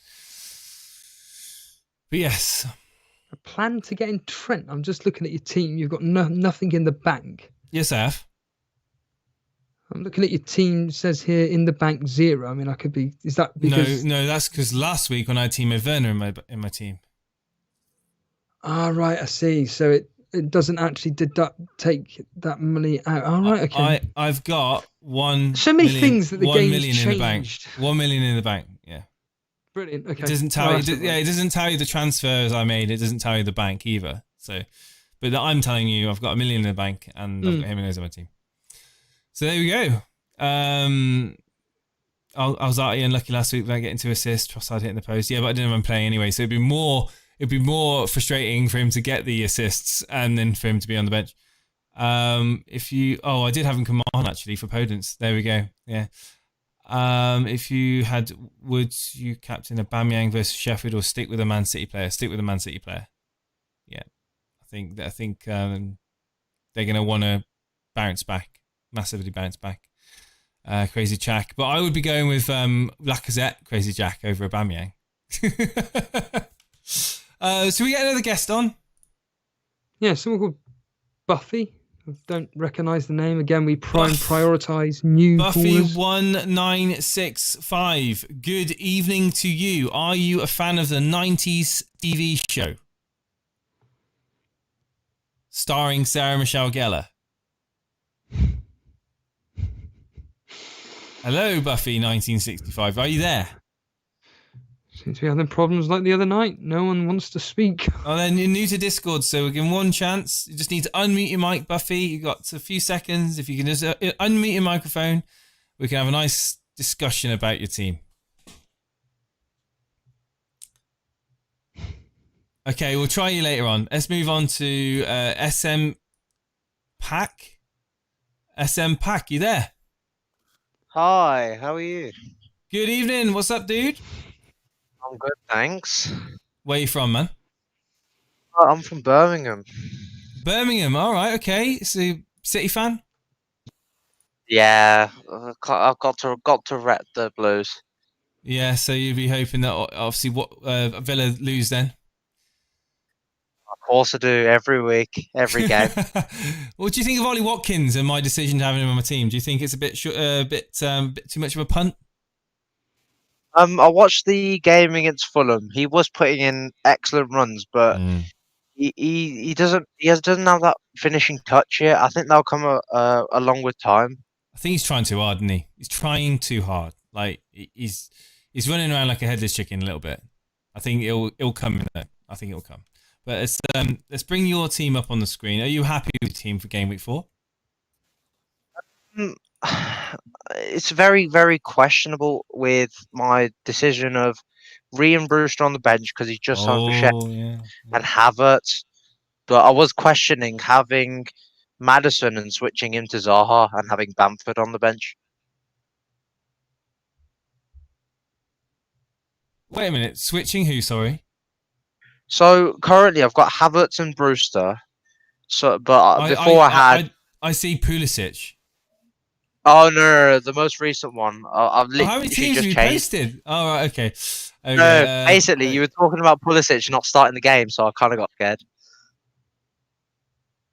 But yes. A plan to get in Trent? I'm just looking at your team. You've got nothing in the bank. Yes, I have. I'm looking at your team. It says here in the bank 0. I mean, I could be. Is that because? No. That's because last week when I had Timo Werner in my team. Ah, right. I see. So it doesn't actually take that money out. All right. Okay. I've got 1. So many things that the game's changed. in the bank. 1 million in the bank. Yeah. Brilliant. Okay. It doesn't tell you. It doesn't tell you the transfers I made. It doesn't tell you the bank either. So, but I'm telling you, I've got $1 million in the bank, and I've got him and those on my team. So there we go. I was out unlucky last week without getting 2 assists. Trossard hitting the post. Yeah, but I didn't have him playing anyway. So it'd be more frustrating for him to get the assists and then for him to be on the bench. I did have him come on actually for Podence. There we go. Yeah. If you had, would you captain Aubameyang versus Sheffield or stick with a Man City player? Stick with a Man City player. Yeah, I think they're going to want to massively bounce back. Crazy Jack, but I would be going with Lacazette, Crazy Jack over Aubameyang. So we get another guest on. Yeah, someone called Buffy. I don't recognise the name. Again, we prioritise new Buffy callers. 1965. Good evening to you. Are you a fan of the 90s TV show? Starring Sarah Michelle Gellar. Hello, Buffy 1965. Are you there? Since we had the problems like the other night, no one wants to speak. Oh, then you're new to Discord, so we'll give him one chance. You just need to unmute your mic, Buffy. You've got a few seconds. If you can just unmute your microphone, we can have a nice discussion about your team. Okay, we'll try you later on. Let's move on to SM Pack. SM Pack, you there? Hi, how are you? Good evening. What's up, dude? I'm good, thanks. Where you from, man? I'm from Birmingham. Birmingham. All right. Okay. So, City fan? Yeah, I've got to rep the Blues. Yeah. So you'd be hoping that obviously Villa lose then. Of course I do, every week, every game. What do you think of Ollie Watkins and my decision to have him on my team? Do you think it's a bit too much of a punt? I watched the game against Fulham. He was putting in excellent runs, but he doesn't have that finishing touch yet. I think that'll come along with time. I think he's trying too hard, isn't he? He's trying too hard. Like he's running around like a headless chicken a little bit. I think it'll come in there. I think it'll come. But let's bring your team up on the screen. Are you happy with your team for Gameweek 4? It's very, very questionable with my decision of Ryan Brewster on the bench because he's just signed for Sheffield and Havertz. But I was questioning having Maddison and switching him to Zaha and having Bamford on the bench. Wait a minute. Switching who, sorry? So currently I've got Havertz and Brewster. So, but I see Pulisic. Oh no, the most recent one. I've literally how many teams just have you changed. posted? Oh, right, okay. No, basically you were talking about Pulisic not starting the game, so I kind of got scared.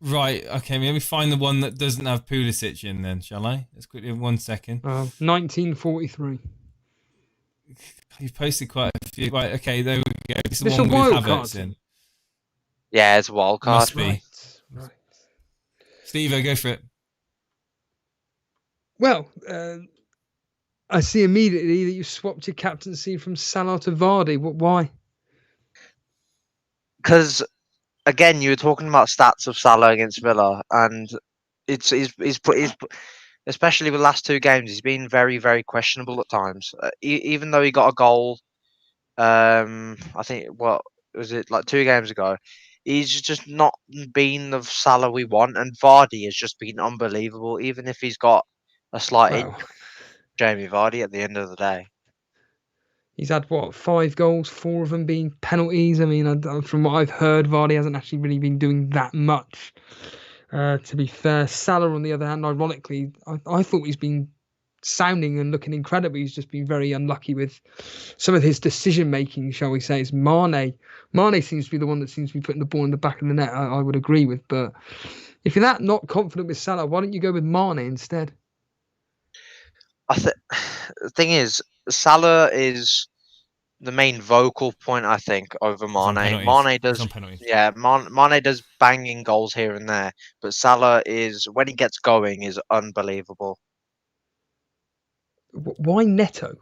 Right, okay, let me find the one that doesn't have Pulisic in then, shall I? Let's quickly have 1 second. 1943. You've posted quite a few. Right, okay, there we go. This is It's the one a wild with card. Havertz in. Yeah, it's a wild card. Must be. Right. Steve, go for it. Well, I see immediately that you swapped your captaincy from Salah to Vardy. Why? Because again, you were talking about stats of Salah against Villa, and he's especially with the last 2 games, he's been very, very questionable at times. Even though he got a goal, I think what was it like 2 games ago. He's just not been the Salah we want, and Vardy has just been unbelievable. Even if he's got a slight injury, Jamie Vardy at the end of the day. He's had 5 goals, 4 of them being penalties. I mean, from what I've heard, Vardy hasn't actually really been doing that much. To be fair, Salah, on the other hand, ironically, I thought he's been sounding and looking incredible. He's just been very unlucky with some of his decision making, shall we say. It's Mane. Mane seems to be the one that seems to be putting the ball in the back of the net. I would agree with, but if you're that not confident with Salah, why don't you go with Mane instead? The thing is, Salah is the main vocal point, I think, over Mane. Mane does, Mane does banging goals here and there, but Salah is, when he gets going, is unbelievable. Why Neto?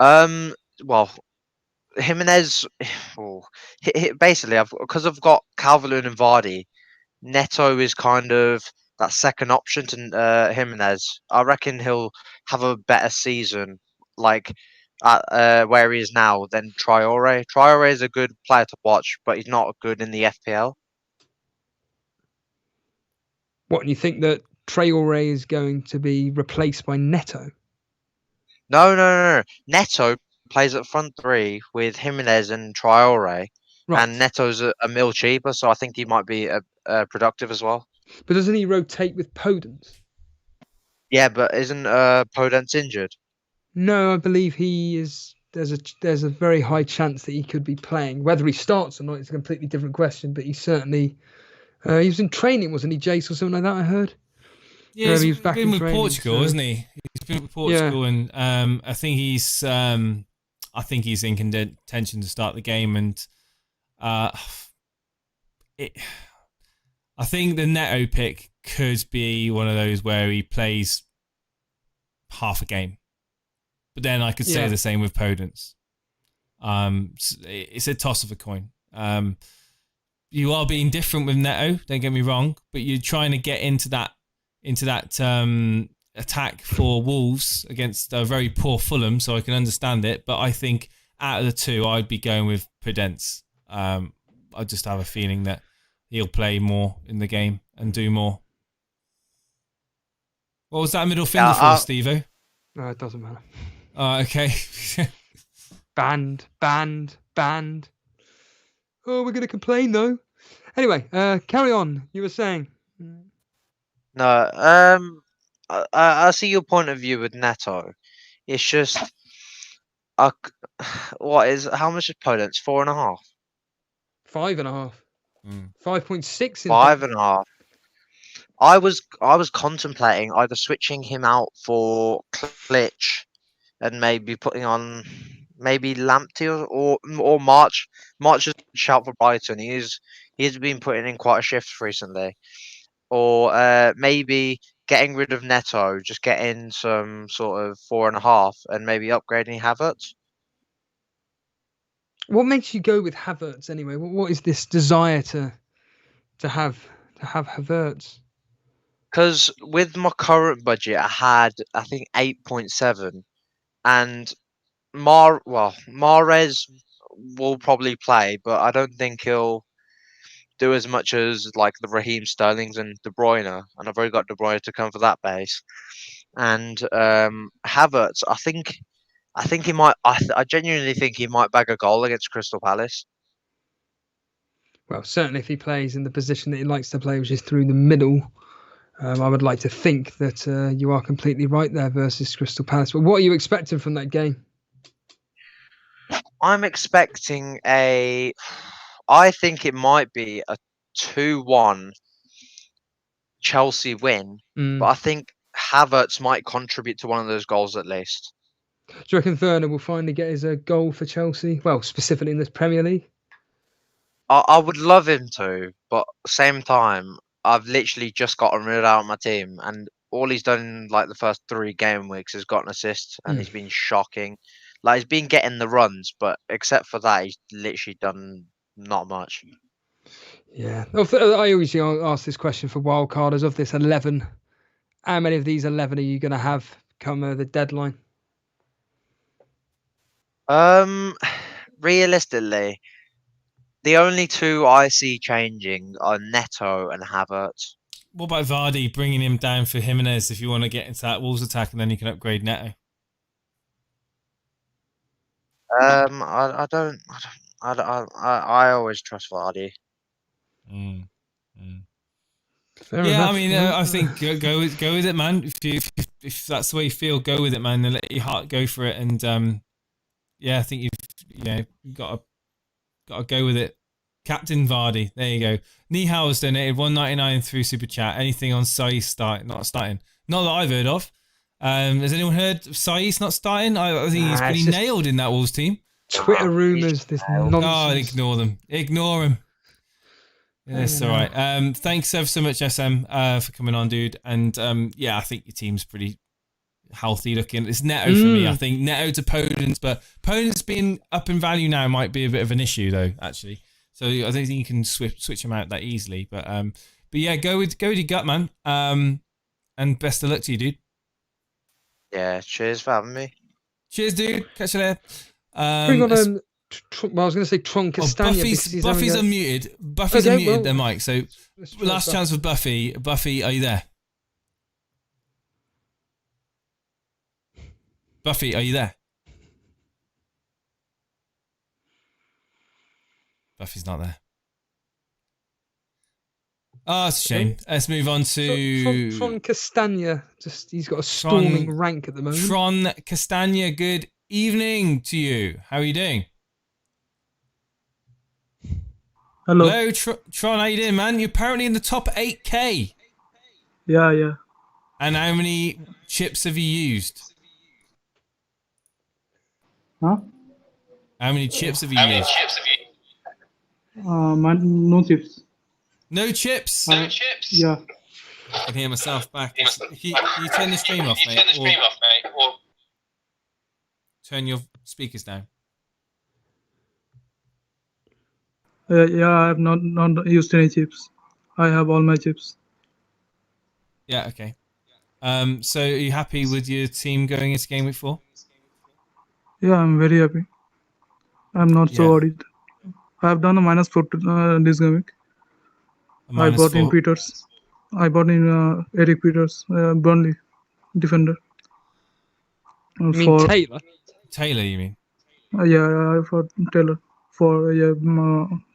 Well, Jimenez. Oh, basically, because I've got Calvert-Lewin and Vardy. Neto is kind of that second option to Jimenez. I reckon he'll have a better season, like at where he is now, than Traore. Traore is a good player to watch, but he's not good in the FPL. What, and you think that Traore is going to be replaced by Neto? No. Neto plays at front three with Jimenez and Traore, Right. and Neto's a mil cheaper, so I think he might be productive as well. But doesn't he rotate with Podence? Yeah, but isn't Podence injured? No, I believe he is. There's a very high chance that he could be playing. Whether he starts or not is a completely different question. But he certainly he was in training, wasn't he, Jace, or something like that? I heard. Yeah, he was back been in with training, Portugal, so- isn't he? He's been with Portugal, and I think he's in contention to start the game, and I think the Neto pick could be one of those where he plays half a game, but then I could say the same with Podence. It's a toss of a coin. You are being different with Neto, don't get me wrong, but you're trying to get into that attack for Wolves against a very poor Fulham, so I can understand it. But I think out of the two, I'd be going with Podence. I just have a feeling that he'll play more in the game and do more. What was that middle finger for, Steve-O? No, it doesn't matter. Okay. Banned. Oh, we're going to complain though. Anyway, carry on. You were saying. No, I see your point of view with Neto. It's just, how much is Podence? 4.5. 5.5. 5.6. 5.5. I was contemplating either switching him out for Klitsch and maybe putting on Lamptey or March. March is a shout for Brighton. He's been putting in quite a shift recently. Or maybe getting rid of Neto, just getting some sort of 4.5 and maybe upgrading Havertz. What makes you go with Havertz anyway? What is this desire to have Havertz? Because with my current budget, I had, I think, 8.7, and Mahrez will probably play, but I don't think he'll do as much as like the Raheem Sterlings and De Bruyne, and I've already got De Bruyne to come for that base. And Havertz, I think he might. I genuinely think he might bag a goal against Crystal Palace. Well, certainly if he plays in the position that he likes to play, which is through the middle, I would like to think that you are completely right there versus Crystal Palace. But what are you expecting from that game? I'm expecting I think it might be a 2-1 Chelsea win, but I think Havertz might contribute to one of those goals at least. Do you reckon Werner will finally get his goal for Chelsea? Well, specifically in this Premier League? I would love him to, but at the same time, I've literally just gotten rid out of my team, and all he's done in like the first 3 game weeks is got an assist, and he's been shocking. Like, he's been getting the runs, but except for that, he's literally done not much. Yeah. I always ask this question for wildcarders. Of this 11, how many of these 11 are you going to have come the deadline? Realistically, the only 2 I see changing are Neto and Havertz. What about Vardy, bringing him down for Jimenez if you want to get into that Wolves attack, and then you can upgrade Neto? I always trust Vardy. Fair yeah, enough. I mean, I think go with it, man. If that's the way you feel, go with it, man. And let your heart go for it. And yeah, I think you've got to go with it. Captain Vardy, there you go. Nihao has donated $1.99 through Super Chat. Anything on Sai's not starting? Not that I've heard of. Has anyone heard of Sai's not starting? I think he's pretty nailed in that Wolves team. Twitter rumours, this nonsense. Oh, ignore them. Ignore them. It's all right. Thanks ever so much, SM, for coming on, dude. And yeah, I think your team's pretty healthy looking. It's Neto for me. I think Neto to Podence, but Podence being up in value now might be a bit of an issue though, actually. So I don't think you can switch him out that easily. But yeah, go with your gut, man. And best of luck to you, dude. Yeah, cheers for having me. Cheers, dude. Catch you later. Bring on, well, I was going to say Tron Castagna. Buffy's unmuted. Buffy's unmuted their mic. So last chance for Buffy. Buffy, are you there? Buffy, are you there? Buffy's not there. Oh, it's a shame. Let's move on to Tron Castagna. He's got a storming rank at the moment. Tron Castagna, good evening to you. How are you doing? Hello, Tron. How you doing, man? You're apparently in the top 8K. Yeah. And how many chips have you used? Huh? How many chips have you used? No chips. No chips? Yeah. I can hear myself back. Can you turn the stream off, mate? Or turn your speakers down. Yeah, I have not used any chips. I have all my chips. Yeah, okay. So are you happy with your team going into Gameweek 4? Yeah, I'm very happy. I'm not so worried. I have done a -4 this game week. I bought in Peters. I bought in Eric Peters, Burnley defender. You mean Taylor? Taylor, you mean? Yeah, for Taylor. For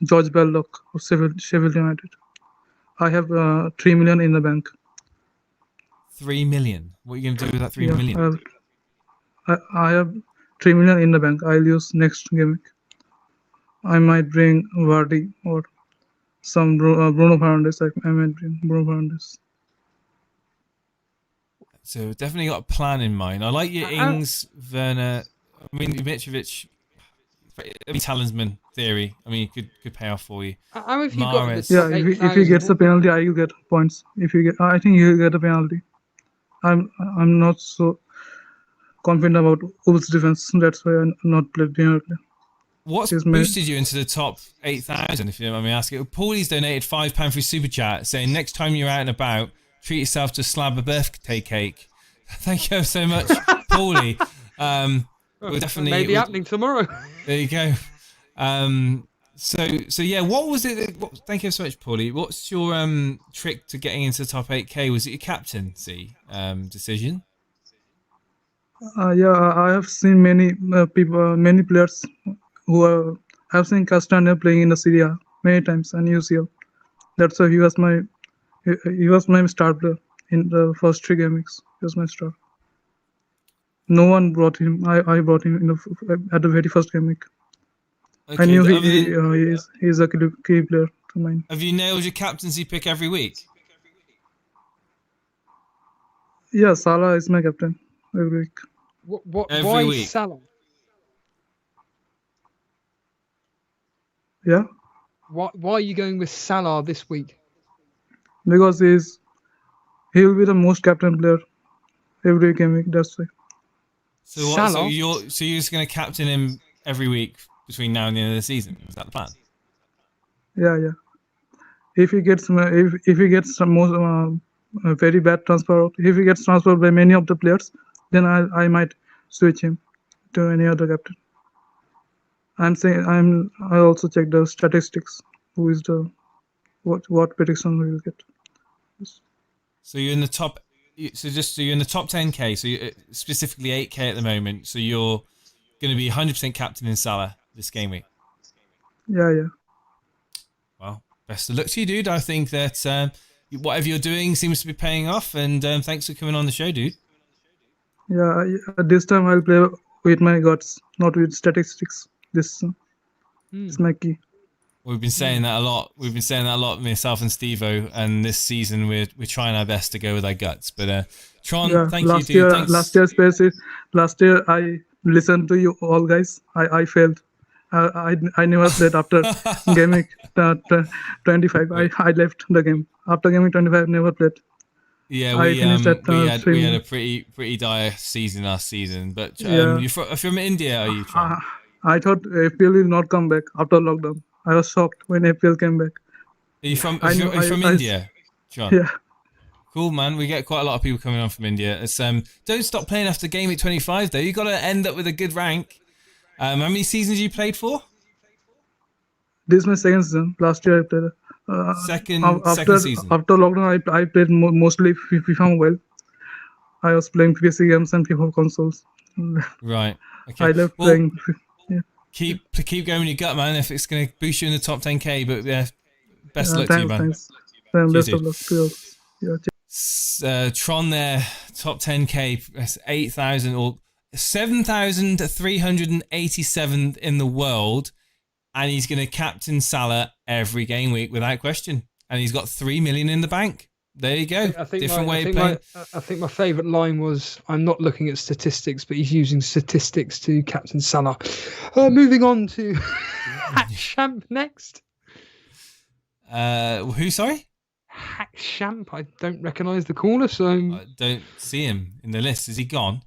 George Belloc of Sheffield United. I have 3 million in the bank. 3 million? What are you going to do with that 3 million? I have 3 million in the bank. I'll use next game week. I might bring Vardy or some Bruno Fernandes. I might bring Bruno Fernandes. So definitely got a plan in mind. I like your Ings, Werner. I mean, Mitrovic. Talisman theory. I mean, it could pay off for you. How have you got this? Yeah, if he gets a penalty, I will get points. I think he'll get a penalty. I'm not so confident about Wolves' defense. That's why I'm not played penalty. What's boosted you into the top 8,000, if you don't mind me asking? Paulie's donated £5 through Super Chat, saying next time you're out and about, treat yourself to a slab of birthday cake. Thank you so much, Paulie. We'll definitely maybe happening tomorrow. There you go. So yeah, what was it? Thank you so much, Paulie. What's your trick to getting into the top 8K? Was it your captaincy decision? Yeah, I have seen many many players who I've seen Castagna playing in the Serie A many times and UCL. That's why he was my star player in the first 3 game weeks. He was my star. No one brought him. I brought him at the very first game week. Okay, I knew he's a key player to mine. Have you nailed your captaincy pick every week? Yeah, Salah is my captain every week. Why week? Salah? Yeah. Why are you going with Salah this week? Because he will be the most captain player every game week. That's why. So you're just going to captain him every week between now and the end of the season? Is that the plan? Yeah. If he gets some more very bad transfer, if he gets transferred by many of the players, then I might switch him to any other captain. I also check the statistics. Who is the what prediction we will get? So you're in the top. So you're in the top 10K. So you're specifically 8K at the moment. So you're going to be 100% captain in Salah this game week. Yeah. Well, best of luck to you, dude. I think that whatever you're doing seems to be paying off. And thanks for coming on the show, dude. Yeah, this time I'll play with my guts, not with statistics. This is my key. We've been saying that a lot. Myself and Steve-O, and this season we're trying our best to go with our guts. But Tron, thank you, dude. Thanks. Last year I listened to you all guys. I failed. I never played after game week 25. I left the game after game week 25. Never played. Yeah, I finished at we had three. a pretty dire season last season. But Yeah. you're from India, are you, Tron? I thought FPL will not come back after lockdown. I was shocked when FPL came back. Are you from I know. are you from India, Tron? Yeah. Cool, man. We get quite a lot of people coming on from India. It's don't stop playing after Gameweek 25 though. You got to end up with a good rank. How many seasons you played for? This is my second season. Last year I played. Second season. After lockdown, I played mostly FIFA Mobile. I was playing PC games and FIFA consoles. Right. Okay. I left playing. Yeah. Keep going with your gut, man. If it's going to boost you in the top 10k, but yeah, best of luck to you, man. Thanks. Best of luck to you. Yeah. Tron there, top 10k, that's 8,000 or 7,387th in the world, and he's going to captain Salah every game week without question, and he's got 3 million in the bank. There you go. I think Different way of playing. I think my favourite line was, "I'm not looking at statistics, but he's using statistics to captain Salah." Moving on to Champ next. Who? Sorry. Champ. I don't recognise the caller, so I don't see him in the list. Is he gone?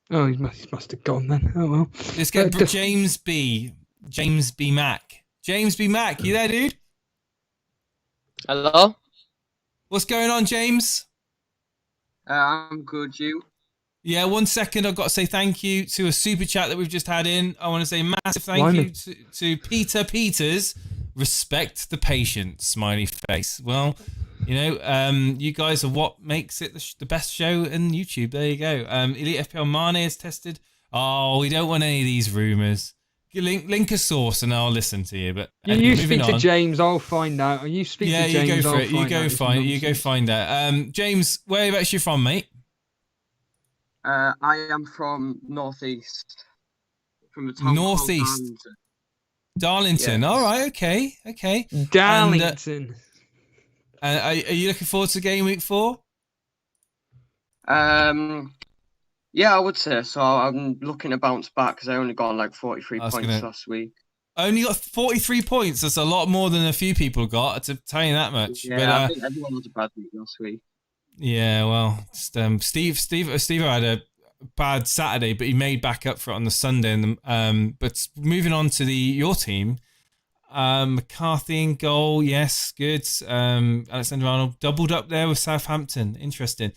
Oh, he must have gone then. Oh well. Let's get James B. Mack. James B. Mack, you there, dude? Hello. What's going on, James? I'm good. You? Yeah, 1 second. I've got to say thank you to a super chat that we've just had in. I want to say massive thank you to Peter Peters. Respect the patient, smiley face. Well, you know, you guys are what makes it the best show in YouTube. There you go. Elite FPL Mane is tested. Oh, we don't want any of these rumours. Link a source and I'll listen to you. But you speak to James, I'll find out. You speak to James, you go for it. You go find out. James, whereabouts you from, mate? I am from Northeast. From the town Northeast. Darlington. Yes. All right. Okay. Darlington. And are you looking forward to Game Week 4? Yeah, I would say so. I'm looking to bounce back because I only got like 43 points last week. Only got 43 points. That's a lot more than a few people got. To tell you that much. Yeah, but, I think everyone was a bad week last week. Yeah, well, Steve had a bad Saturday, but he made back up for it on the Sunday. But moving on to your team, McCarthy in goal, yes, good. Alexander-Arnold doubled up there with Southampton. Interesting.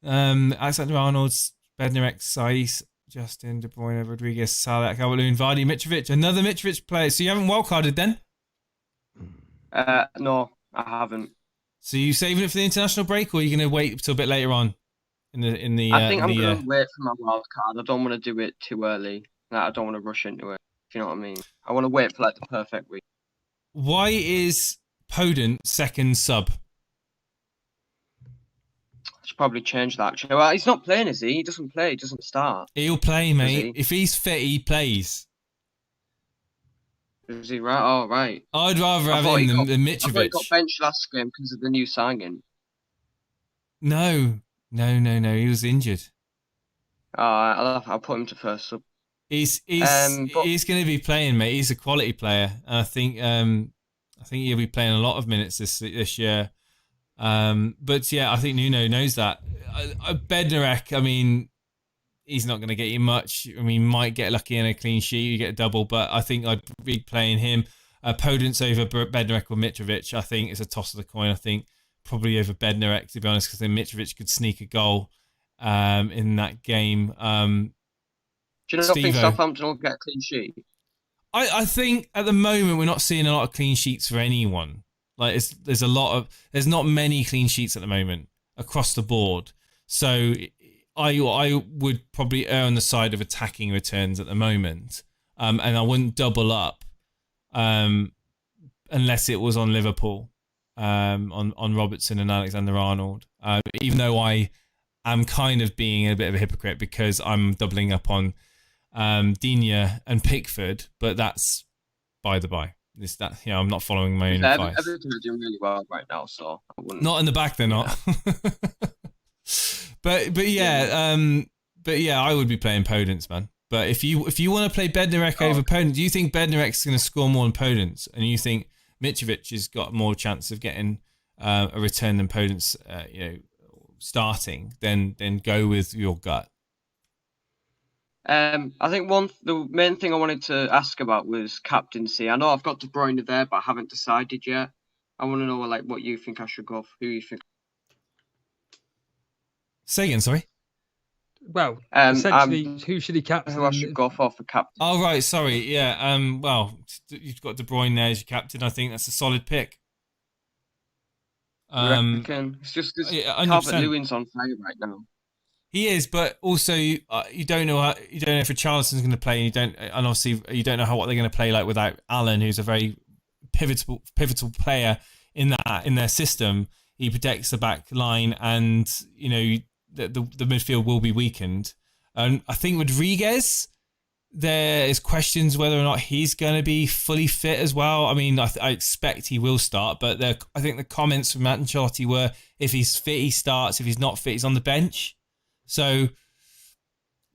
Alexander-Arnold's Bednarek, Saiss, Justin, De Bruyne, Rodriguez, Salah, Calvert-Lewin, Vardy, Mitrovic. Another Mitrovic player. So you haven't wildcarded then? No, I haven't. So you saving it for the international break, or are you going to wait till a bit later on? I think I'm going to wait for my wild card. I don't want to do it too early. I don't want to rush into it. If you know what I mean. I want to wait for like the perfect week. Why is Podent second sub? I should probably change that. Actually, well, he's not playing, is he? He doesn't play. He doesn't start. He'll play, mate. If he's fit, he plays. Is he right? Oh, right. I'd rather have him than Mitrovic. I thought he got benched last game because of the new signing. No. He was injured. I'll put him to first sub. He's going to be playing, mate. He's a quality player, and I think he'll be playing a lot of minutes this year. But yeah, I think Nuno knows that. Bednarek, I mean, he's not going to get you much. I mean, might get lucky in a clean sheet, you get a double, but I think I'd be playing him. Podence over Bednarek or Mitrovic. I think it's a toss of the coin. I think probably over Bednarek, to be honest, because then Mitrovic could sneak a goal in that game. Do you not think Southampton will get a clean sheet? I think at the moment we're not seeing a lot of clean sheets for anyone. Like there's not many clean sheets at the moment across the board. So I would probably err on the side of attacking returns at the moment, and I wouldn't double up unless it was on Liverpool, on Robertson and Alexander-Arnold. Even though I am kind of being a bit of a hypocrite because I'm doubling up on Digne and Pickford, but that's by the by. I'm not following my own advice. Everton are doing really well right now, so I wouldn't. Not in the back, they're not. but yeah, I would be playing Podence, man. But if you want to play Bednarek over Podence, do you think Bednarek's going to score more than Podence, and you think Mitrovic has got more chance of getting a return than Podence? starting, then go with your gut. I think the main thing I wanted to ask about was captaincy. I know I've got De Bruyne there, but I haven't decided yet. I want to know like what you think I should go for. Who you think? Say again, sorry. Well, essentially, who should he captain? Who I should go for captain? Oh right, sorry. Yeah. Well, you've got De Bruyne there as your captain. I think that's a solid pick. It's just Calvert-Lewin's on fire right now. He is, but also you don't know if Richarlison's going to play, and obviously you don't know what they're going to play like without Allen, who's a very pivotal player in their system. He protects the back line, and the midfield will be weakened. And I think Rodriguez, there is questions whether or not he's going to be fully fit as well. I mean, I expect he will start, but I think the comments from Matt Ancelotti were if he's fit, he starts. If he's not fit, he's on the bench. So,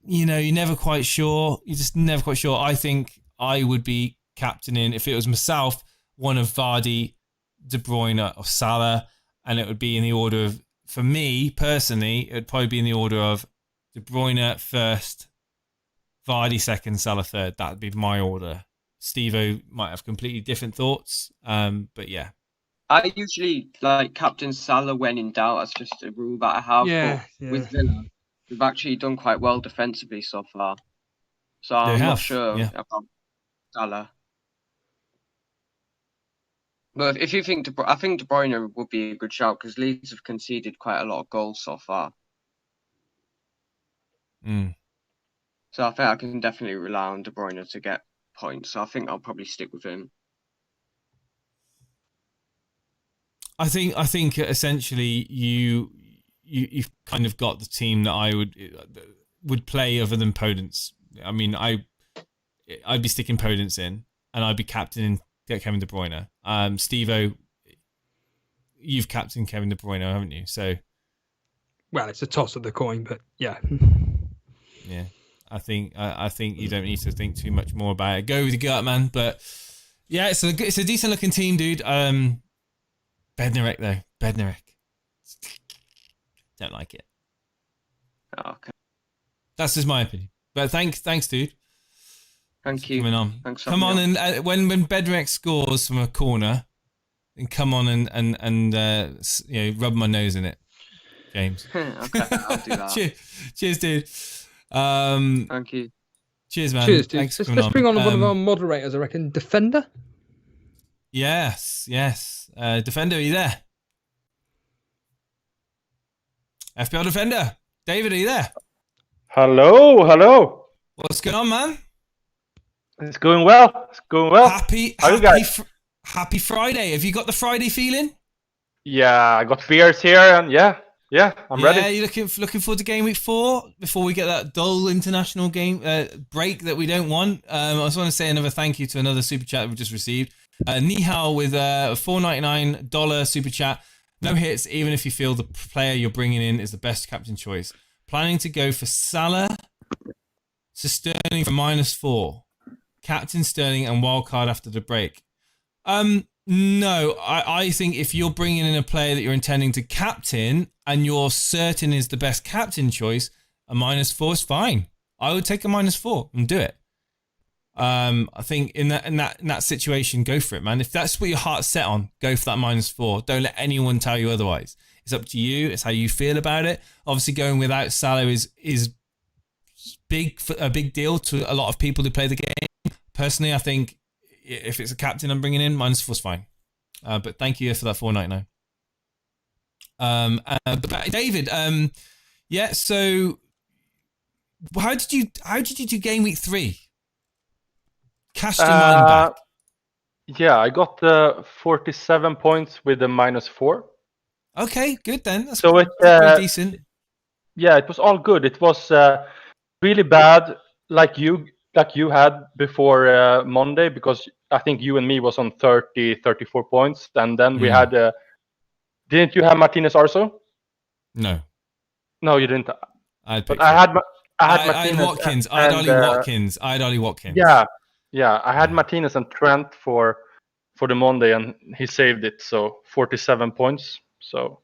you're never quite sure. You're just never quite sure. I think I would be captaining, if it was myself, one of Vardy, De Bruyne or Salah, and it would be in the order of, for me personally, it would probably be in the order of De Bruyne first, Vardy second, Salah third. That would be my order. Steve-O might have completely different thoughts, but yeah. I usually like captain Salah when in doubt. That's just a rule that I have. Yeah. With Villa, we've actually done quite well defensively so far. So I'm not sure about Salah. But if you think I think De Bruyne would be a good shout because Leeds have conceded quite a lot of goals so far. So I think I can definitely rely on De Bruyne to get points. So I think I'll probably stick with him. I think essentially you've kind of got the team that I would play other than Podence. I mean, I'd be sticking Podence in, and I'd be captaining Kevin De Bruyne. Steve-O, you've captained Kevin De Bruyne, haven't you? So, well, it's a toss of the coin, but yeah. Yeah, I think you don't need to think too much more about it. Go with your gut, man. But yeah, it's a decent looking team, dude. Bednarek though, don't like it. Okay, that's just my opinion. But thanks, dude. Thank you. Coming on. Thanks. Come on, and when Bednarek scores from a corner, then come on and rub my nose in it, James. Okay, I'll do that. Cheers, dude. Thank you. Cheers, man. Cheers, dude. Thanks Let's bring on one of our moderators, I reckon. Defender? Yes. Defender, are you there? FPL Defender. David, are you there? Hello. What's going on, man? It's going well. Happy Friday. Have you got the Friday feeling? Yeah, I got beers here, and yeah, I'm ready. Yeah, you looking forward to Gameweek 4 before we get that dull international game break that we don't want. I just want to say another thank you to another super chat that we just received. Nihal with a $4.99 super chat. No hits, even if you feel the player you're bringing in is the best captain choice. Planning to go for Salah to Sterling for -4. Captain Sterling and wildcard after the break. No, I think if you're bringing in a player that you're intending to captain and you're certain is the best captain choice, a -4 is fine. I would take a -4 and do it. I think in that situation, go for it, man. If that's what your heart's set on, go for that -4. Don't let anyone tell you otherwise. It's up to you. It's how you feel about it. Obviously, going without Salah is a big deal to a lot of people who play the game. Personally, I think if it's a captain I'm bringing in, -4 is fine. But thank you for that $4.99. But David, yeah. So how did you do game week 3? Cast your mind back. Yeah, I got 47 points with a -4. Okay, good then. That's so pretty decent. Yeah, it was all good. It was really bad, like you had before Monday, because I think you and me was on 34 points, and then we had. Didn't you have Martinez also? No, you didn't. I had Martinez. Watkins. I had Ollie Watkins. Yeah. I had Martinez and Trent for the Monday, and he saved it. So 47 points. So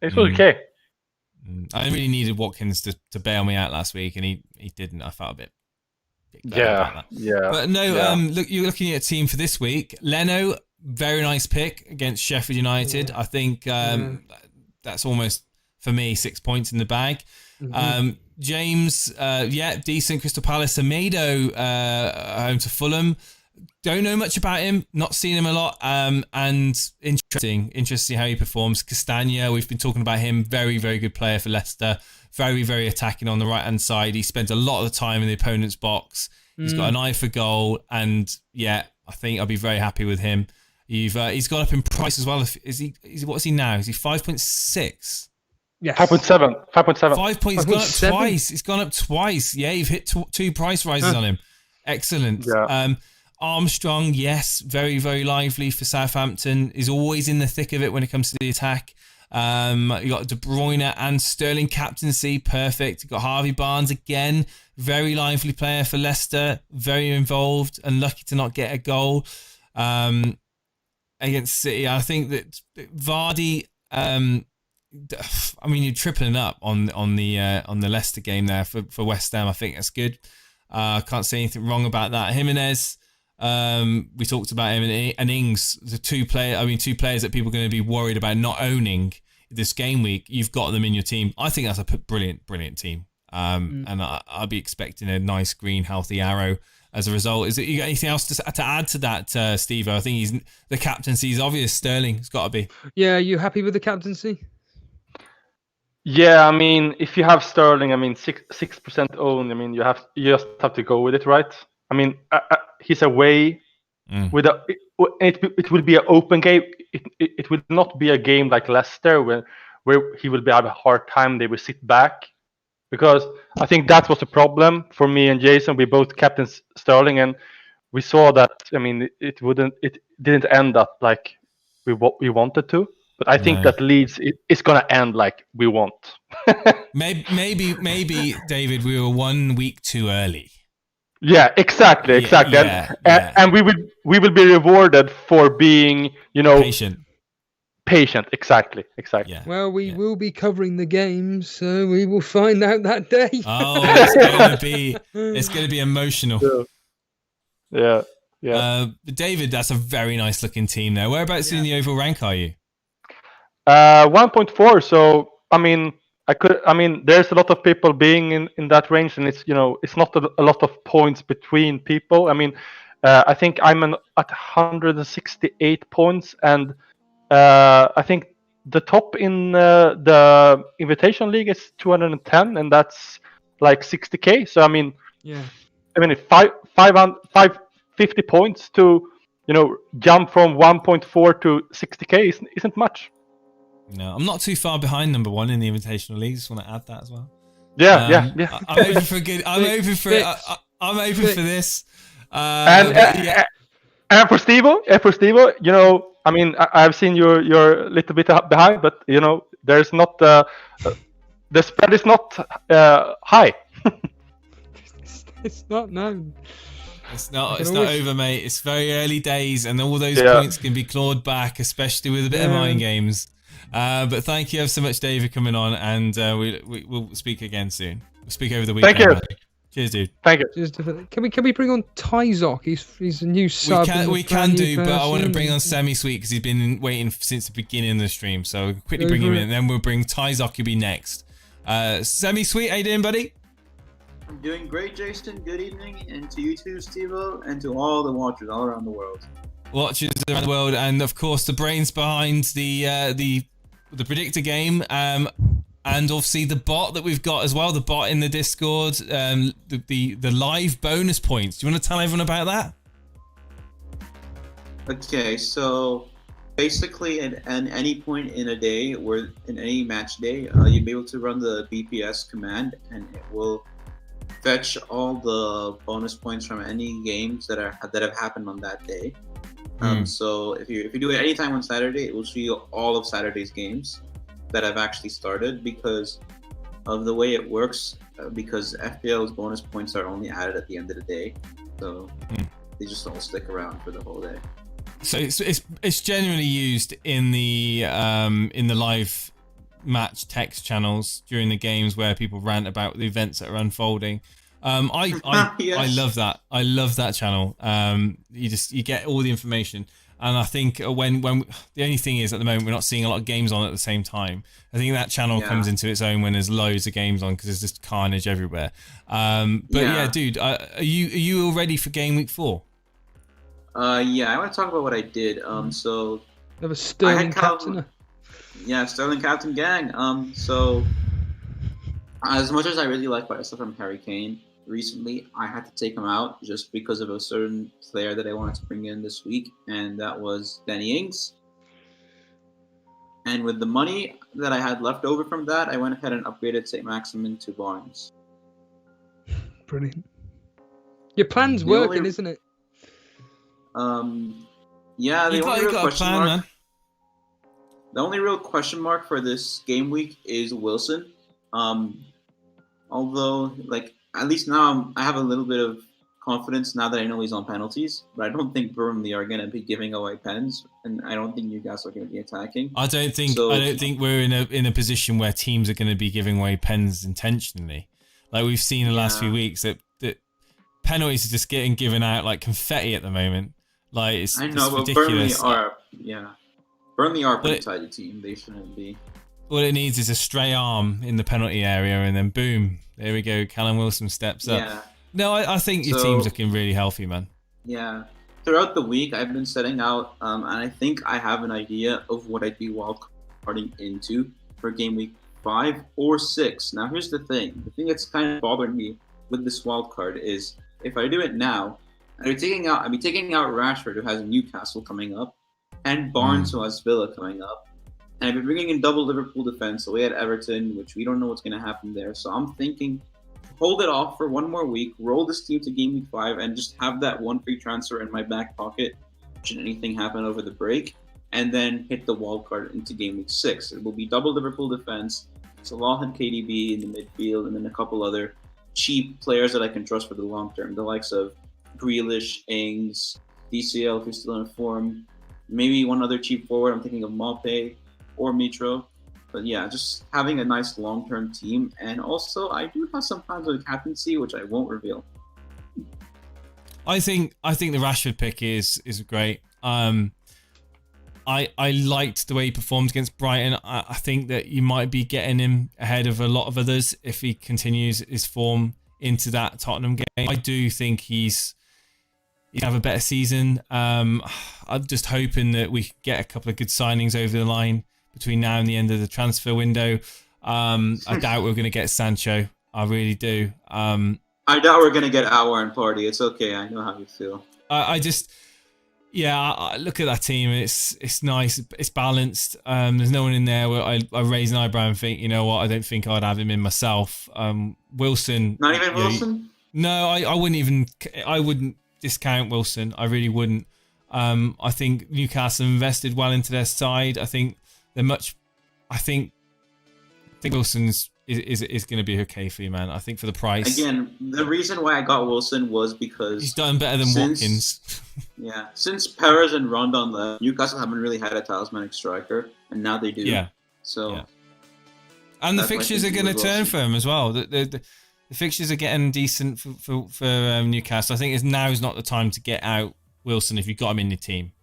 it was okay. I really needed Watkins to bail me out last week, and he didn't. I felt a bit glad about that. Yeah. But no, look, you're looking at a team for this week. Leno, very nice pick against Sheffield United. I think that's almost, for me, 6 points in the bag. James, decent. Crystal Palace. Semedo, home to Fulham. Don't know much about him. Not seen him a lot. And interesting how he performs. Castagna, we've been talking about him. Very, very good player for Leicester. Very, very attacking on the right-hand side. He spends a lot of the time in the opponent's box. He's got an eye for goal. And, I think I'll be very happy with him. He's gone up in price as well. What is he now? Is he 5.6? Yes. 5.7. 5 points. He's gone up twice. He's gone up twice. Yeah, you've hit two price rises on him. Excellent. Yeah. Armstrong, yes, very, very lively for Southampton. Is always in the thick of it when it comes to the attack. You got De Bruyne and Sterling captaincy, perfect. You got Harvey Barnes again, very lively player for Leicester, very involved, and lucky to not get a goal against City. I think that Vardy. You're tripling up on the Leicester game there for West Ham. I think that's good. Can't say anything wrong about that. Jimenez, we talked about him, and Ings, the two players that people are going to be worried about not owning this game week. You've got them in your team. I think that's a brilliant team. And I'll be expecting a nice green healthy arrow as a result. You got anything else to add to that, Steve? I think the captaincy is obvious. Sterling, it's got to be. Yeah, are you happy with the captaincy? Yeah, I mean, if you have Sterling, I mean, 6% owned. I mean, you just have to go with it, right? I mean, he's away with it will be an open game. It will not be a game like Leicester where he will have a hard time. They will sit back, because I think that was the problem for me and Jason. We both captained Sterling, and we saw that. I mean, it didn't end up like we wanted to. But I think that Leeds is going to end like we want. maybe, David, we were 1 week too early. Yeah, exactly. And we will be rewarded for being, patient. Exactly. Yeah. Well, we will be covering the games, so we will find out that day. Oh, it's going to be emotional. Yeah. David, that's a very nice looking team there. Whereabouts in the overall rank are you? 1.4. So I mean, there's a lot of people being in that range, and it's it's not a lot of points between people. I mean, I think I'm at 168 points, and I think the top in the Invitation League is 210, and that's like 60k. So I mean, 550 points to jump from 1.4 to 60k isn't much. No, I'm not too far behind number one in the Invitational League. Just want to add that as well. Yeah. I'm open for good. I'm open for this. And for Stevo, I mean, I've seen you're a little bit behind, but there's not the spread is not high. It's not known. It's not over, mate. It's very early days, and all those points can be clawed back, especially with a bit of mind games. But thank you ever so much, Dave, for coming on, and we'll speak again soon. We'll speak over the weekend. Thank you. Cheers, dude. Thank you. Can we bring on Tyzok? He's a new sub. We can do, but I want to bring on Semi-Sweet because he's been waiting since the beginning of the stream. So quickly bring him in, and then we'll bring Tyzok, who'll be next. Semi-Sweet, how you doing, buddy? I'm doing great, Jason. Good evening, and to you too, Stevo, and to all the watchers all around the world. Watchers around the world, and of course the brains behind the predictor game, and obviously the bot that we've got as well. The bot in the Discord, the live bonus points. Do you want to tell everyone about that? Okay, so basically, at any point in a day, or in any match day, you'll be able to run the BPS command, and it will fetch all the bonus points from any games that have happened on that day. So if you do it anytime on Saturday, it will show you all of Saturday's games that have actually started, because of the way it works. Because FPL's bonus points are only added at the end of the day, so they just don't stick around for the whole day. So it's generally used in the live match text channels during the games where people rant about the events that are unfolding. I Yes. love that. I love that channel. You get all the information. And I think when the only thing is at the moment we're not seeing a lot of games on at the same time. I think that channel comes into its own when there's loads of games on because there's just carnage everywhere. But yeah, dude, are you all ready for game week 4? Yeah, I want to talk about what I did. So Have a Sterling captain. Yeah, Sterling captain gang. So as much as I really like what I saw from Harry Kane recently, I had to take him out just because of a certain player that I wanted to bring in this week, and that was Danny Ings. And with the money that I had left over from that, I went ahead and upgraded St. Maximin to Barnes. Brilliant. Your plan's The working, only- isn't it? Yeah, You got a plan, man. The only real question mark for this game week is Wilson. Although, like, at least now I have a little bit of confidence now that I know he's on penalties, but I don't think Burnley are going to be giving away pens, and I don't think Newcastle are going to be attacking. I don't think we're in a position where teams are going to be giving away pens intentionally. Like we've seen in the last few weeks that penalties are just getting given out like confetti at the moment. Like it's ridiculous. Burnley are a pretty tight team. They shouldn't be. All it needs is a stray arm in the penalty area, and then boom, there we go. Callum Wilson steps up. Yeah. No, I think your team's looking really healthy, man. Yeah. Throughout the week, I've been setting out, and I think I have an idea of what I'd be wildcarding into for game week 5 or 6. Now, here's the thing. The thing that's kind of bothering me with this wildcard is if I do it now, I'd be taking out Rashford, who has Newcastle coming up, and Barnes, who has Villa coming up. And I've been bringing in double Liverpool defense away at Everton, which we don't know what's going to happen there. So I'm thinking, hold it off for one more week, roll this team to game week 5, and just have that one free transfer in my back pocket should anything happen over the break, and then hit the wild card into game week 6. It will be double Liverpool defense, Salah and KDB in the midfield, and then a couple other cheap players that I can trust for the long term, the likes of Grealish, Ings, DCL if you're still in form, maybe one other cheap forward. I'm thinking of Maupay or Mitro. But yeah, just having a nice long-term team. And also, I do have some plans with captaincy, which I won't reveal. I think the Rashford pick is great. I liked the way he performed against Brighton. I think that you might be getting him ahead of a lot of others if he continues his form into that Tottenham game. I do think he's have a better season. I'm just hoping that we get a couple of good signings over the line between now and the end of the transfer window. I doubt we're going to get Sancho. I really do. I doubt we're going to get Aouar and Party. It's okay. I know how you feel. I look at that team. It's nice. It's balanced. There's no one in there where I raise an eyebrow and think, you know what, I don't think I'd have him in myself. Wilson. Not even Wilson? No, I wouldn't discount Wilson. I really wouldn't. I think Newcastle invested well into their side. I think they're much. I think Wilson's is going to be okay for you, man. I think for the price. Again, the reason why I got Wilson was because he's done better than Watkins. Yeah, since Perez and Rondon left, Newcastle haven't really had a talismanic striker, and now they do. Yeah. So. Yeah. And the fixtures are going to turn for him as well. The fixtures are getting decent for Newcastle. I think now is not the time to get out Wilson if you've got him in your team.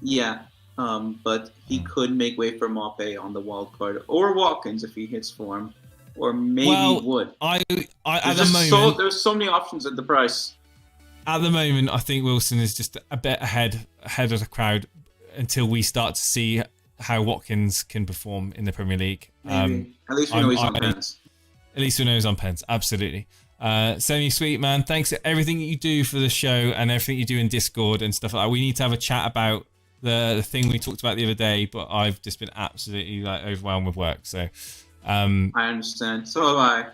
Yeah, but he could make way for Maupay on the wild card, or Watkins if he hits form, or maybe Wood. There's so many options at the price. At the moment, I think Wilson is just a bit ahead of the crowd until we start to see how Watkins can perform in the Premier League. At least we know he's on pens. At least we know he's on pens. Absolutely. Semi-sweet, man. Thanks for everything that you do for the show and everything you do in Discord and stuff like that. We need to have a chat about the thing we talked about the other day, but I've just been absolutely overwhelmed with work. So I understand. So have I.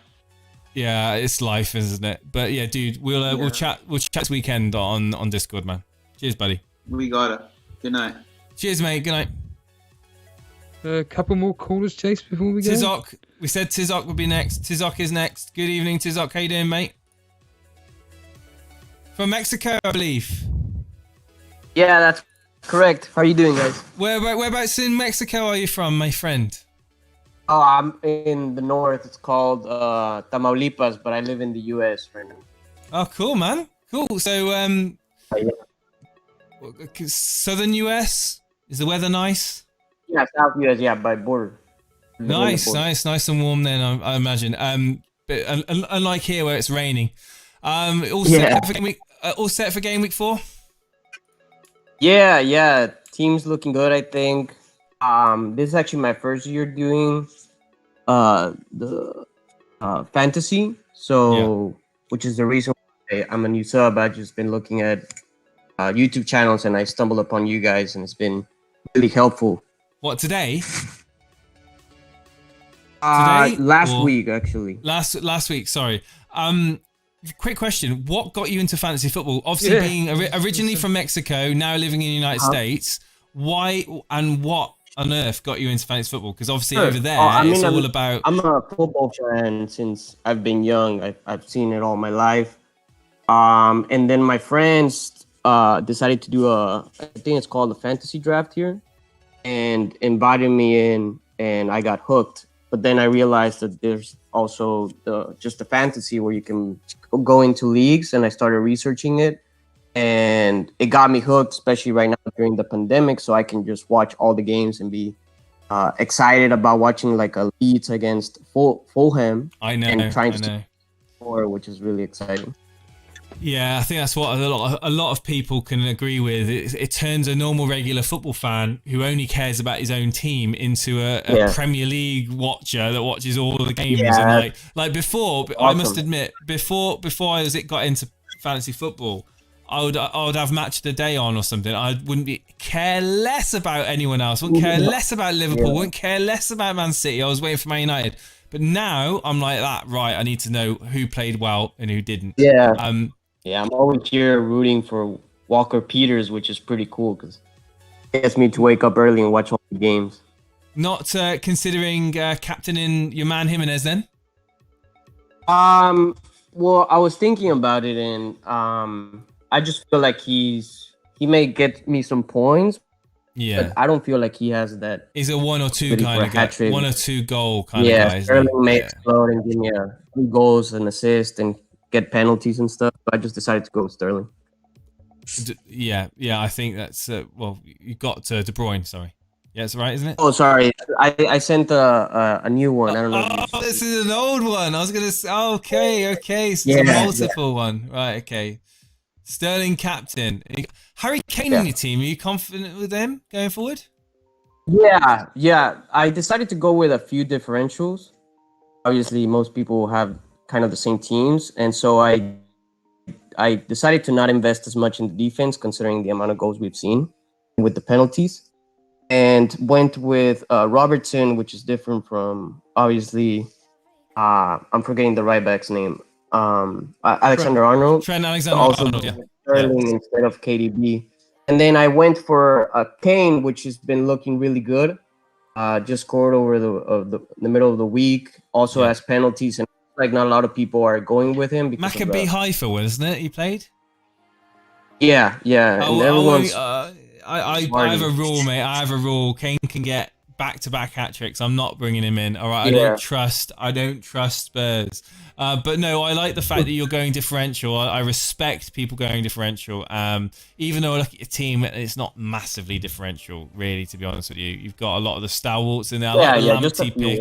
Yeah, it's life, isn't it? But yeah, dude, we'll chat this weekend on Discord, man. Cheers, buddy. We got it. Good night. Cheers, mate. Good night. A couple more callers, Chase, before we go. Tizok. We said Tizok would be next. Tizok is next. Good evening, Tizok. How you doing, mate? From Mexico, I believe. Yeah, that's correct. How are you doing, guys? Whereabouts in Mexico are you from, my friend? Oh, I'm in the north. It's called Tamaulipas, but I live in the U.S. right now. Oh, cool, man. Cool. So, southern US, is the weather nice? Yeah, South U.S. Yeah, by border. Nice and warm. Then I imagine. But unlike here where it's raining. Set for game week. All set for game week 4. Yeah. Team's looking good, I think. This is actually my first year doing the fantasy, so which is the reason why I'm a new sub. I've just been looking at YouTube channels, and I stumbled upon you guys, and it's been really helpful. What, today? Last week, actually. Last week, sorry. Quick question: what got you into fantasy football? Obviously, being originally from Mexico, now living in the United States. Why and what on earth got you into fantasy football? Because obviously over there, it's all about. I'm a football fan since I've been young. I've seen it all my life. And then my friends decided to do I think it's called a fantasy draft here, and invited me in, and I got hooked. But then I realized that there's also just the fantasy where you can go into leagues, and I started researching it, and it got me hooked, especially right now during the pandemic. So I can just watch all the games and be excited about watching like a Leeds against Fulham. I know, and trying to score, which is really exciting. Yeah, I think that's what a lot of people can agree with. It turns a normal regular football fan who only cares about his own team into a Premier League watcher that watches all the games. Yeah. And like before, awesome. I must admit, before I got into fantasy football, I would have match of the day on or something. I wouldn't care less about anyone else. Wouldn't care less about Liverpool. Wouldn't care less about Man City. I was waiting for Man United. But now I'm like that. Right, I need to know who played well and who didn't. Yeah. I'm always here rooting for Walker Peters, which is pretty cool because it gets me to wake up early and watch all the games. Not considering captaining your man Jimenez then? Well, I was thinking about it, and I just feel like he may get me some points. Yeah, but I don't feel like he has that. He's a 1 or 2 kind of guy, 1 or 2 goal kind of guy. Yeah, Sterling may explode and give me 2 goals, an assist, and get penalties and stuff. But I just decided to go with Sterling. Yeah, I think that's you got De Bruyne. Sorry, yeah, that's right, isn't it? Oh, sorry, I sent a new one. I don't know. Oh, this is an old one. I was gonna say, okay, so it's a multiple one, right? Okay, Sterling captain. Harry Kane in your team. Are you confident with them going forward? Yeah. I decided to go with a few differentials. Obviously, most people have kind of the same teams, and so I decided to not invest as much in the defense, considering the amount of goals we've seen with the penalties, and went with Robertson, which is different from obviously I'm forgetting the right back's name. Alexander-Arnold. Trent Alexander-Arnold. Yeah. Sterling instead of KDB, and then I went for Kane, which has been looking really good. Just scored over the middle of the week. Also has penalties, and like not a lot of people are going with him. Maccabi Haifa, wasn't it? He played. Yeah. Everyone's. I have a rule, mate. I have a rule. Kane can get back-to-back hat tricks. I'm not bringing him in. All right. I don't trust Spurs. But no, I like the fact that you're going differential. I respect people going differential. Even though I look at your team, it's not massively differential, really, to be honest with you. You've got a lot of the stalwarts in there. I like the Lamptey pick.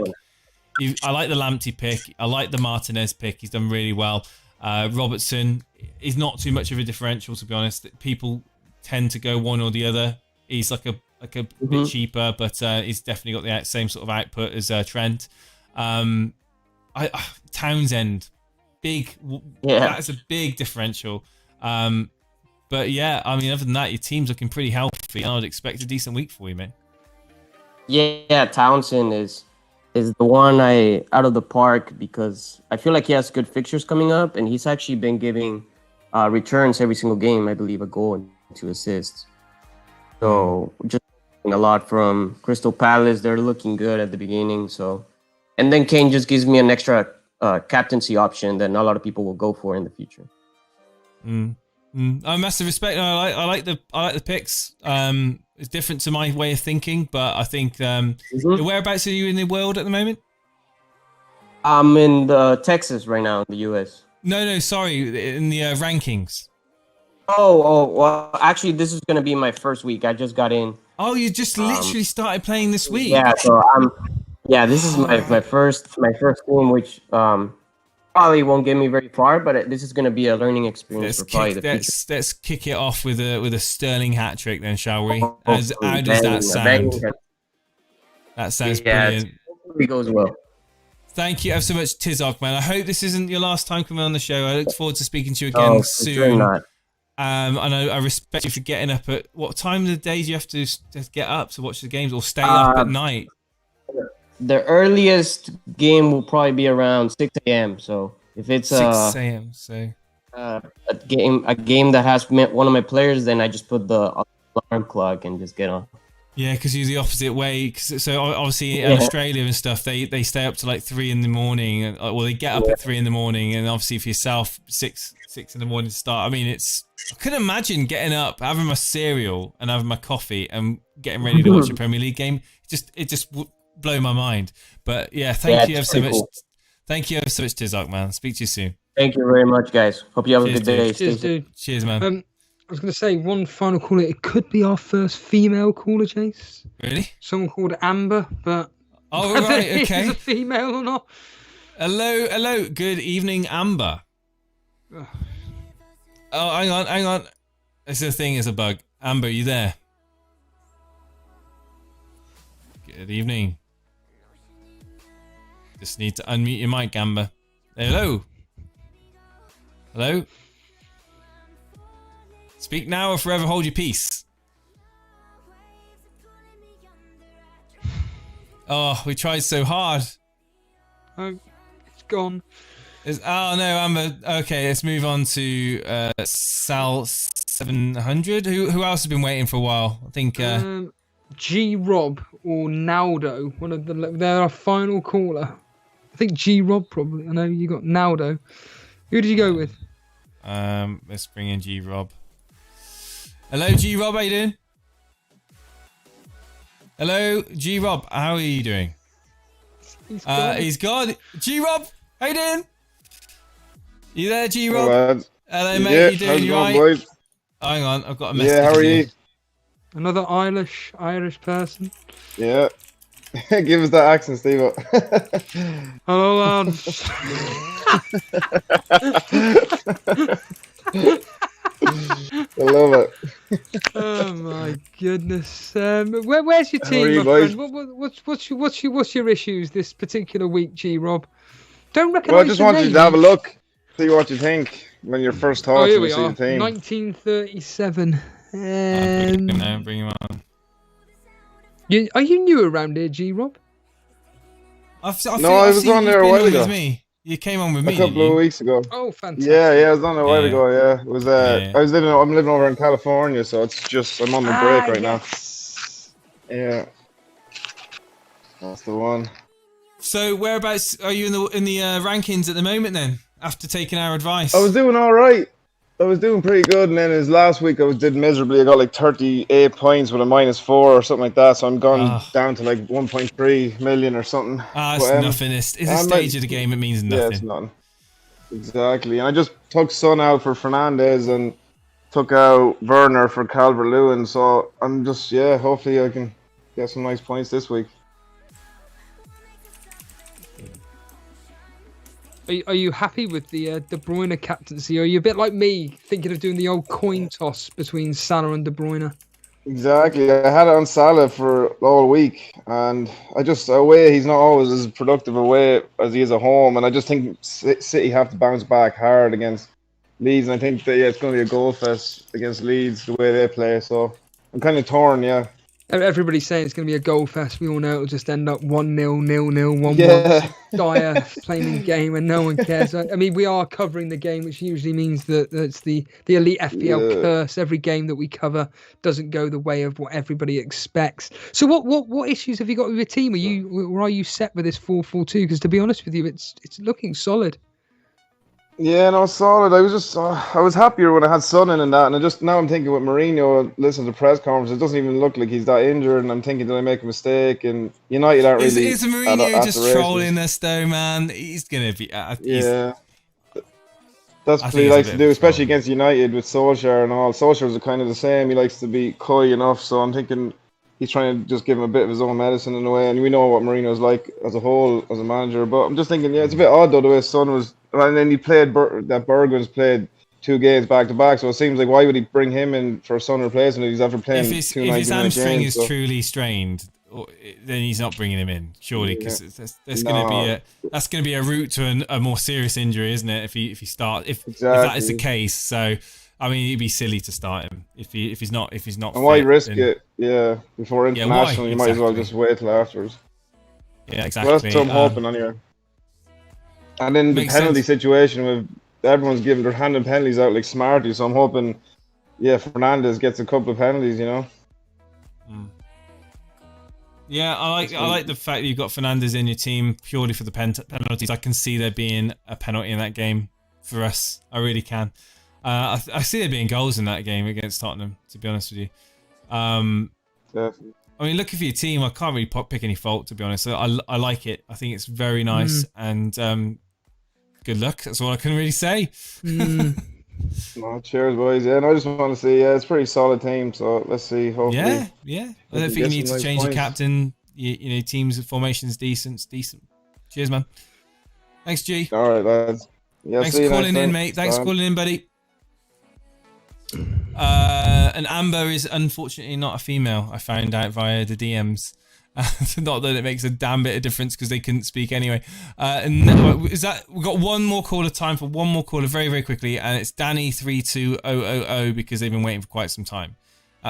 I like the Lamptey pick. I like the Martinez pick. He's done really well. Robertson is not too much of a differential, to be honest. People tend to go one or the other. He's like a bit cheaper, but he's definitely got the same sort of output as Trent. Townsend, big. That's a big differential. But yeah, I mean, other than that, your team's looking pretty healthy. I would expect a decent week for you, man. Yeah, Townsend is the one out of the park because I feel like he has good fixtures coming up, and he's actually been giving returns every single game. I believe a goal and 2 assists. So just a lot from Crystal Palace. They're looking good at the beginning. So, and then Kane just gives me an extra captaincy option that not a lot of people will go for in the future. I massive respect. I like the picks. It's different to my way of thinking, but I think whereabouts are you in the world at the moment? I'm in Texas right now, in the U.S. No, sorry, in the rankings. Well, actually, this is gonna be my first week. I just got in. Oh, you just literally started playing this week. Yeah, so this is my first game, which probably won't get me very far, but this is gonna be a learning experience for probably the future. Let's kick it off with a sterling hat trick then, shall we? How does that sound? That sounds brilliant. It goes well. Thank you ever so much, Tizok, man. I hope this isn't your last time coming on the show. I look forward to speaking to you again soon. Sure not. And I respect you for getting up at what time of the day do you have to get up to watch the games or stay up at night? The earliest game will probably be around 6 a.m. So if it's 6 a.m. So a game that has one of my players, then I just put the alarm clock and just get on. Yeah, because you're the opposite way. So obviously in Australia and stuff, they stay up to like 3 in the morning. Well, they get up at 3 in the morning, and obviously for yourself, 6 in the morning to start. I mean, I couldn't imagine getting up, having my cereal and having my coffee, and getting ready to watch a Premier League game. It just blow my mind. But yeah, thank you ever so much. Thank you ever so much, Tizok, man. Speak to you soon. Thank you very much, guys. Hope you have a good day. Cheers, dude. Cheers, man. I was going to say one final caller. It could be our first female caller, Chase. Really? Someone called Amber, but oh right, okay. Is it a female or not? Hello. Good evening, Amber. Oh, hang on. It's a thing. It's a bug. Amber, you there? Good evening. Just need to unmute your mic, Amber. Hello. Speak now or forever hold your peace. Oh, we tried so hard. Oh, it's gone. Oh no, Amber. Okay, let's move on to Sal 700. Who else has been waiting for a while? I think G Rob or Naldo. They're our final caller. I think G Rob probably. I know you got Naldo. Who did you go with? Let's bring in G Rob. Hello, G Rob. How you doing? Hello, G Rob. How are you doing? He's gone. G Rob. How you doing? You there, G Rob? Hello, mate. Yeah, how you doing? You right? Boys? Hang on, I've got a message. Yeah, how are you? Another Irish person. Yeah. Give us that accent, Steve. Hello, lads. I love it. Oh my goodness. Where's your team, my friend? What's your issues this particular week, G Rob? Don't recognise. Well, I just wanted you to have a look, see what you think when your first thoughts here when we you see are. the team. 1937. Bring him on. Are you new around here, G Rob? I was on there a while ago. You came on with me a couple of weeks ago. Oh, fantastic! Yeah, I was on there a while ago. Yeah, it was. I'm living over in California, so it's just I'm on the break right now. Yeah, that's the one. So whereabouts are you in the rankings at the moment then? After taking our advice, I was doing all right. I was doing pretty good, and then last week I did miserably. I got like 38 points with a -4 or something like that. So I'm gone down to like 1.3 million or something. It's nothing. It's a stage of the game. It means nothing. Yeah, it's nothing. Exactly. And I just took Son out for Fernandez and took out Werner for Calvert-Lewin. So I'm just hopefully I can get some nice points this week. Are you happy with the De Bruyne captaincy? Or are you a bit like me, thinking of doing the old coin toss between Salah and De Bruyne? Exactly. I had it on Salah for all week, and away he's not always as productive away as he is at home, and I just think City have to bounce back hard against Leeds, and I think that it's going to be a goal fest against Leeds the way they play. So I'm kind of torn. Yeah. Everybody's saying it's going to be a goal fest. We all know it'll just end up 1-0, 0-0, 1-1. Dire flaming game, and no one cares. I mean, we are covering the game, which usually means that it's the Elite FPL curse. Every game that we cover doesn't go the way of what everybody expects. So, what issues have you got with your team? Are you set with this 4-4-2? Because to be honest with you, it's looking solid. Yeah, no, solid. I was happier when I had Son in and that, and now I'm thinking with Mourinho, listen to the press conference, it doesn't even look like he's that injured, and I'm thinking, did I make a mistake? And United aren't really Is Mourinho at just the trolling races. us though, man? He's gonna be. Yeah, that's I what think he it's a likes bit to of do, a especially troll. against United with Solskjaer and all. Solskjaer's kind of the same. He likes to be coy enough, so I'm thinking he's trying to just give him a bit of his own medicine in a way. And we know what Mourinho's like as a whole, as a manager. But I'm just thinking, yeah, it's a bit odd though the way Son was. And then he played that Bergwijn's played 2 games back to back, so it seems like why would he bring him in for Son replacement if he's after playing If two his 90-minute hamstring games? is So, truly strained, then he's not bringing him in, surely, because there's going to be a route to a more serious injury, isn't it? If that is the case, so I mean, it'd be silly to start him if he's not. And why fit, risk then, it? Yeah, before international, you might as well just wait till afterwards. Yeah, exactly. Well, that's what I'm hoping anyway. And then the penalty situation with everyone's giving their handing penalties out like Smarty, so I'm hoping, Fernandes gets a couple of penalties, Yeah, I like the fact that you've got Fernandes in your team purely for the penalties. I can see there being a penalty in that game for us. I really can. I see there being goals in that game against Tottenham, to be honest with you. Definitely. I mean, looking for your team, I can't really pick any fault, to be honest. I like it. I think it's very nice and good luck. That's all I can really say. No, cheers, boys. Yeah, I just want to see. Yeah, it's a pretty solid team. So let's see. Hopefully, yeah. I don't think you need to change your captain. You know, team's formation's decent. Cheers, man. Thanks, G. All right, lads. Yeah, thanks for calling in, mate. Thanks for calling in, buddy. And Amber is unfortunately not a female. I found out via the DMs. Not that it makes a damn bit of difference because they couldn't speak anyway. We've got one more caller, time for one more caller very, very quickly, and it's Danny32000 because they've been waiting for quite some time.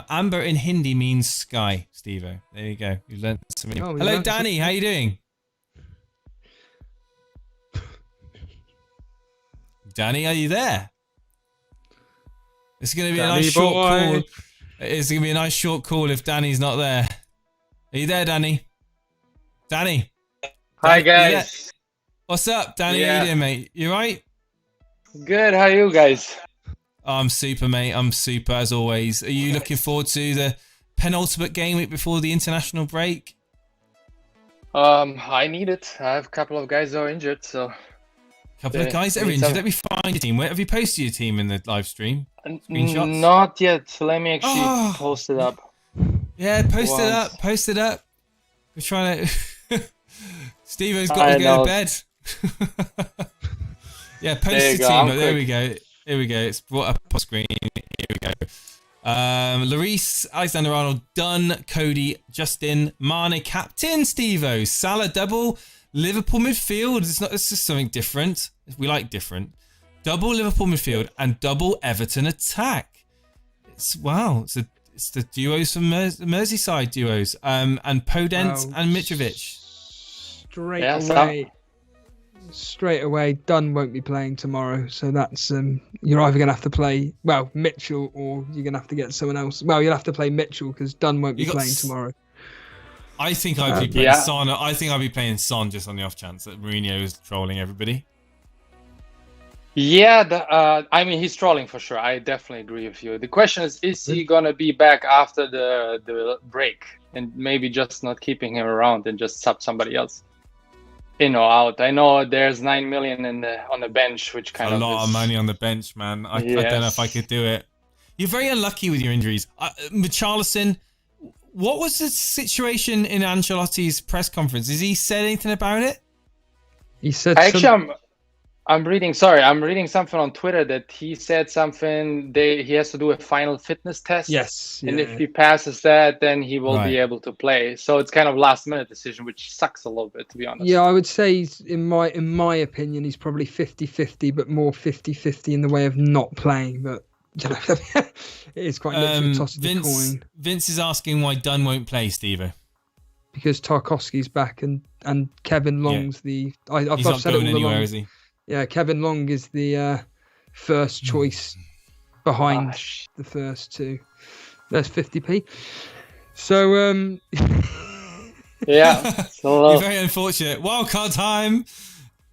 Amber in Hindi means sky, Steve-O. There you go. You learned something. Hello, Danny. How you doing? Danny, are you there? It's going to be a nice short call. It's going to be a nice short call if Danny's not there. Are you there, Danny? Danny? Hi, guys. What's up, Danny? How you doing, mate? You right? Good. How are you guys? I'm super, mate. I'm super, as always. Are you looking forward to the penultimate game week before the international break? I need it. I have a couple of guys that are injured, so... Couple of guys that are injured. Let me find your team. Where have you posted your team in the live stream? Screenshots? Not yet. Let me actually post it up. Yeah, post it up. We're trying to... Steve-O's got to go to bed. Yeah, post the team. There we go. Here we go. It's brought up on screen. Here we go. Lloris, Alexander-Arnold, Dunn, Cody, Justin, Mane, captain, Steve-O, Salah double, Liverpool midfield. It's just something different. We like different. Double Liverpool midfield and double Everton attack. It's the duos from Merseyside duos. And Podence and Mitrovic. Straight away, Dunn won't be playing tomorrow, so that's you're either going to have to play Mitchell or you're going to have to get someone else. Well, you'll have to play Mitchell because Dunn won't be playing tomorrow. I think I'd be playing Son. I think I'd be playing Son just on the off chance that Mourinho is trolling everybody. Yeah, I mean, he's trolling for sure. I definitely agree with you. The question is he going to be back after the break and maybe just not keeping him around and just sub somebody else? In or out. I know there's 9 million on the bench, which kind of a lot of money on the bench, man. I don't know if I could do it. You're very unlucky with your injuries. Richarlison, what was the situation in Ancelotti's press conference? Has he said anything about it? He said actually, I'm reading something on Twitter that he said something. He has to do a final fitness test. Yes. And if he passes that, then he will be able to play. So it's kind of last minute decision, which sucks a little bit, to be honest. Yeah, I would say in my opinion, he's probably 50-50, but more 50-50 in the way of not playing. But it is quite literally a toss of the coin. Vince is asking why Dunn won't play, Steve-O. Because Tarkowski's back and Kevin Long's he's not said going it all anywhere, along. is he? Yeah, Kevin Long is the first choice behind the first two. There's 50p. So, yeah. You're very unfortunate. Wildcard time.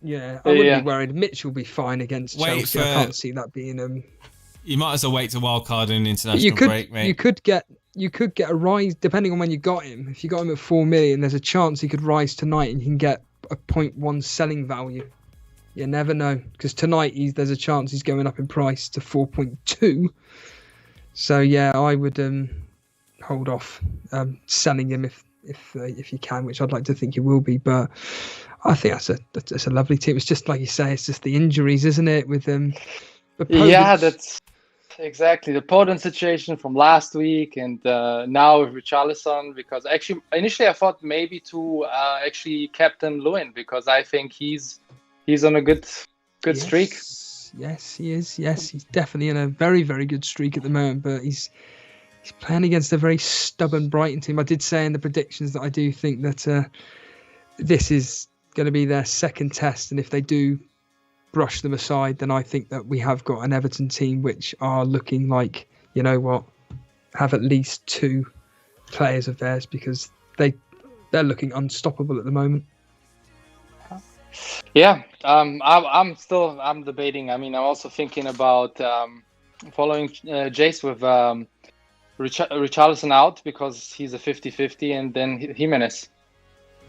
Yeah, I wouldn't be worried. Mitch will be fine against Chelsea. I can't see that being You might as well wait to wildcard in international break, mate. You could get a rise depending on when you got him. If you got him at 4 million, there's a chance he could rise tonight, and you can get a 0.1 selling value. You never know, because tonight there's a chance he's going up in price to 4.2. So yeah, I would hold off selling him if you can, which I'd like to think you will be, but. I think that's a lovely team. It's just like you say, it's just the injuries, isn't it? With them, yeah, that's exactly the Podence situation from last week, and now with Richarlison. Because actually, initially I thought maybe to actually captain Lewin, because I think he's on a good streak. Yes, he is. Yes, he's definitely in a very, very good streak at the moment. But he's playing against a very stubborn Brighton team. I did say in the predictions that I do think that this is going to be their second test, and if they do brush them aside, then I think that we have got an Everton team which are looking like, you know what, have at least 2 players of theirs, because they're looking unstoppable at the moment. Yeah, I'm debating. I mean, I'm also thinking about following Jace with Richarlison out, because he's a 50-50, and then Jimenez.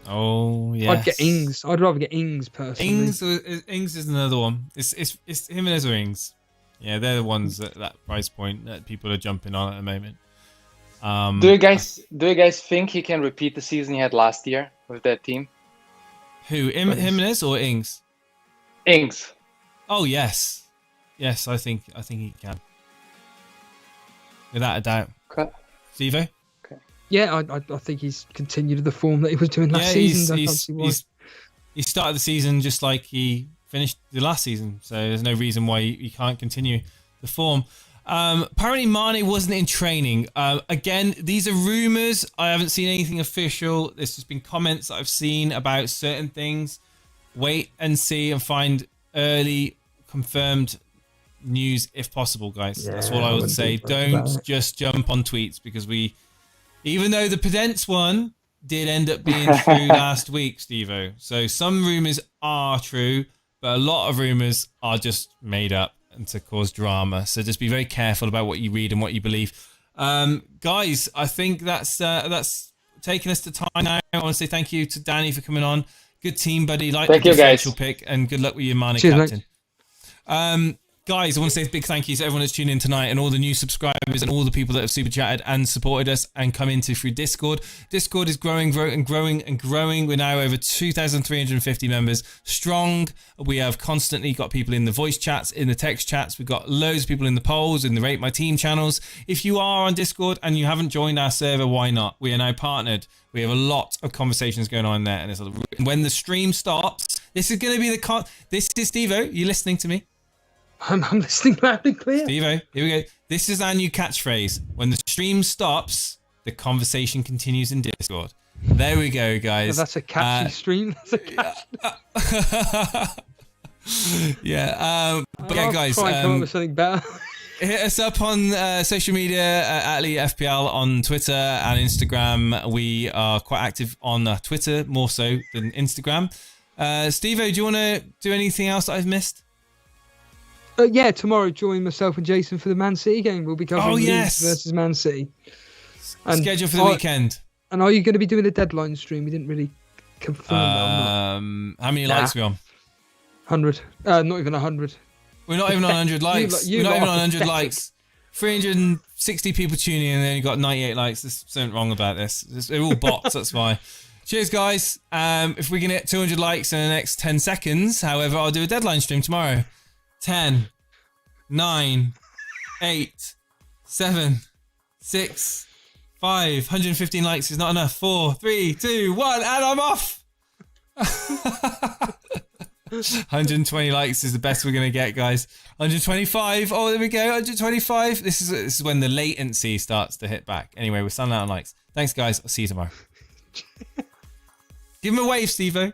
Oh yeah, I'd get Ings. I'd rather get Ings personally. Ings is another one. It's Jimenez or Ings. Yeah, they're the ones at that price point that people are jumping on at the moment. Do you guys think he can repeat the season he had last year with that team? Who, Jimenez or Ings? Ings. Oh yes, I think he can, without a doubt. Okay. Steve-O? Yeah, I think he's continued the form that he was doing last season. He started the season just like he finished the last season, so there's no reason why he can't continue the form. Apparently Mane wasn't in training. Again, these are rumours. I haven't seen anything official. There's just been comments that I've seen about certain things. Wait and see and find early confirmed news if possible, guys. Yeah, that's all I would say. Don't just jump on tweets, because even though the Podence one did end up being true last week, Steve-O. So some rumours are true, but a lot of rumours are just made up and to cause drama. So just be very careful about what you read and what you believe. Guys, I think that's taking us to time now. I want to say thank you to Danny for coming on. Good team, buddy. Like thank the you, guys. Pick, and good luck with your Mane Cheers, captain. Guys, I want to say a big thank you to everyone that's tuned in tonight, and all the new subscribers and all the people that have super chatted and supported us and come into through Discord. Discord is growing. We're now over 2,350 members strong. We have constantly got people in the voice chats, in the text chats. We've got loads of people in the polls, in the Rate My Team channels. If you are on Discord and you haven't joined our server, why not? We are now partnered. We have a lot of conversations going on there. And when the stream stops, this is going to be this is Steve-O. You listening to me? I'm listening loud and clear. Steve-O, here we go. This is our new catchphrase. When the stream stops, the conversation continues in Discord. There we go, guys. That's a catchy stream. That's a catchy. Yeah. But yeah, guys. Try and come up with something better. Hit us up on social media at Elite FPL on Twitter and Instagram. We are quite active on Twitter, more so than Instagram. Steve-O, do you want to do anything else that I've missed? Yeah, tomorrow join myself and Jason for the Man City game. We'll be covering Leeds versus Man City. And schedule for the weekend. And are you going to be doing a deadline stream? We didn't really confirm that. How many likes are we on? 100. Not even 100. We're not even on 100 likes. We're not even on 100 likes. 360 people tuning in and then you got 98 likes. There's something wrong about this. They're all bots, that's why. Cheers, guys. If we can hit 200 likes in the next 10 seconds, however, I'll do a deadline stream tomorrow. 10, 9, 8, 7, 6, 5. 115 likes is not enough. 4, 3, 2, 1, and I'm off. 120 likes is the best we're gonna get, guys. 125. Oh, there we go. 125. This is when the latency starts to hit back. Anyway, we're selling out on likes. Thanks, guys. I'll see you tomorrow. Give him a wave, Steve-O.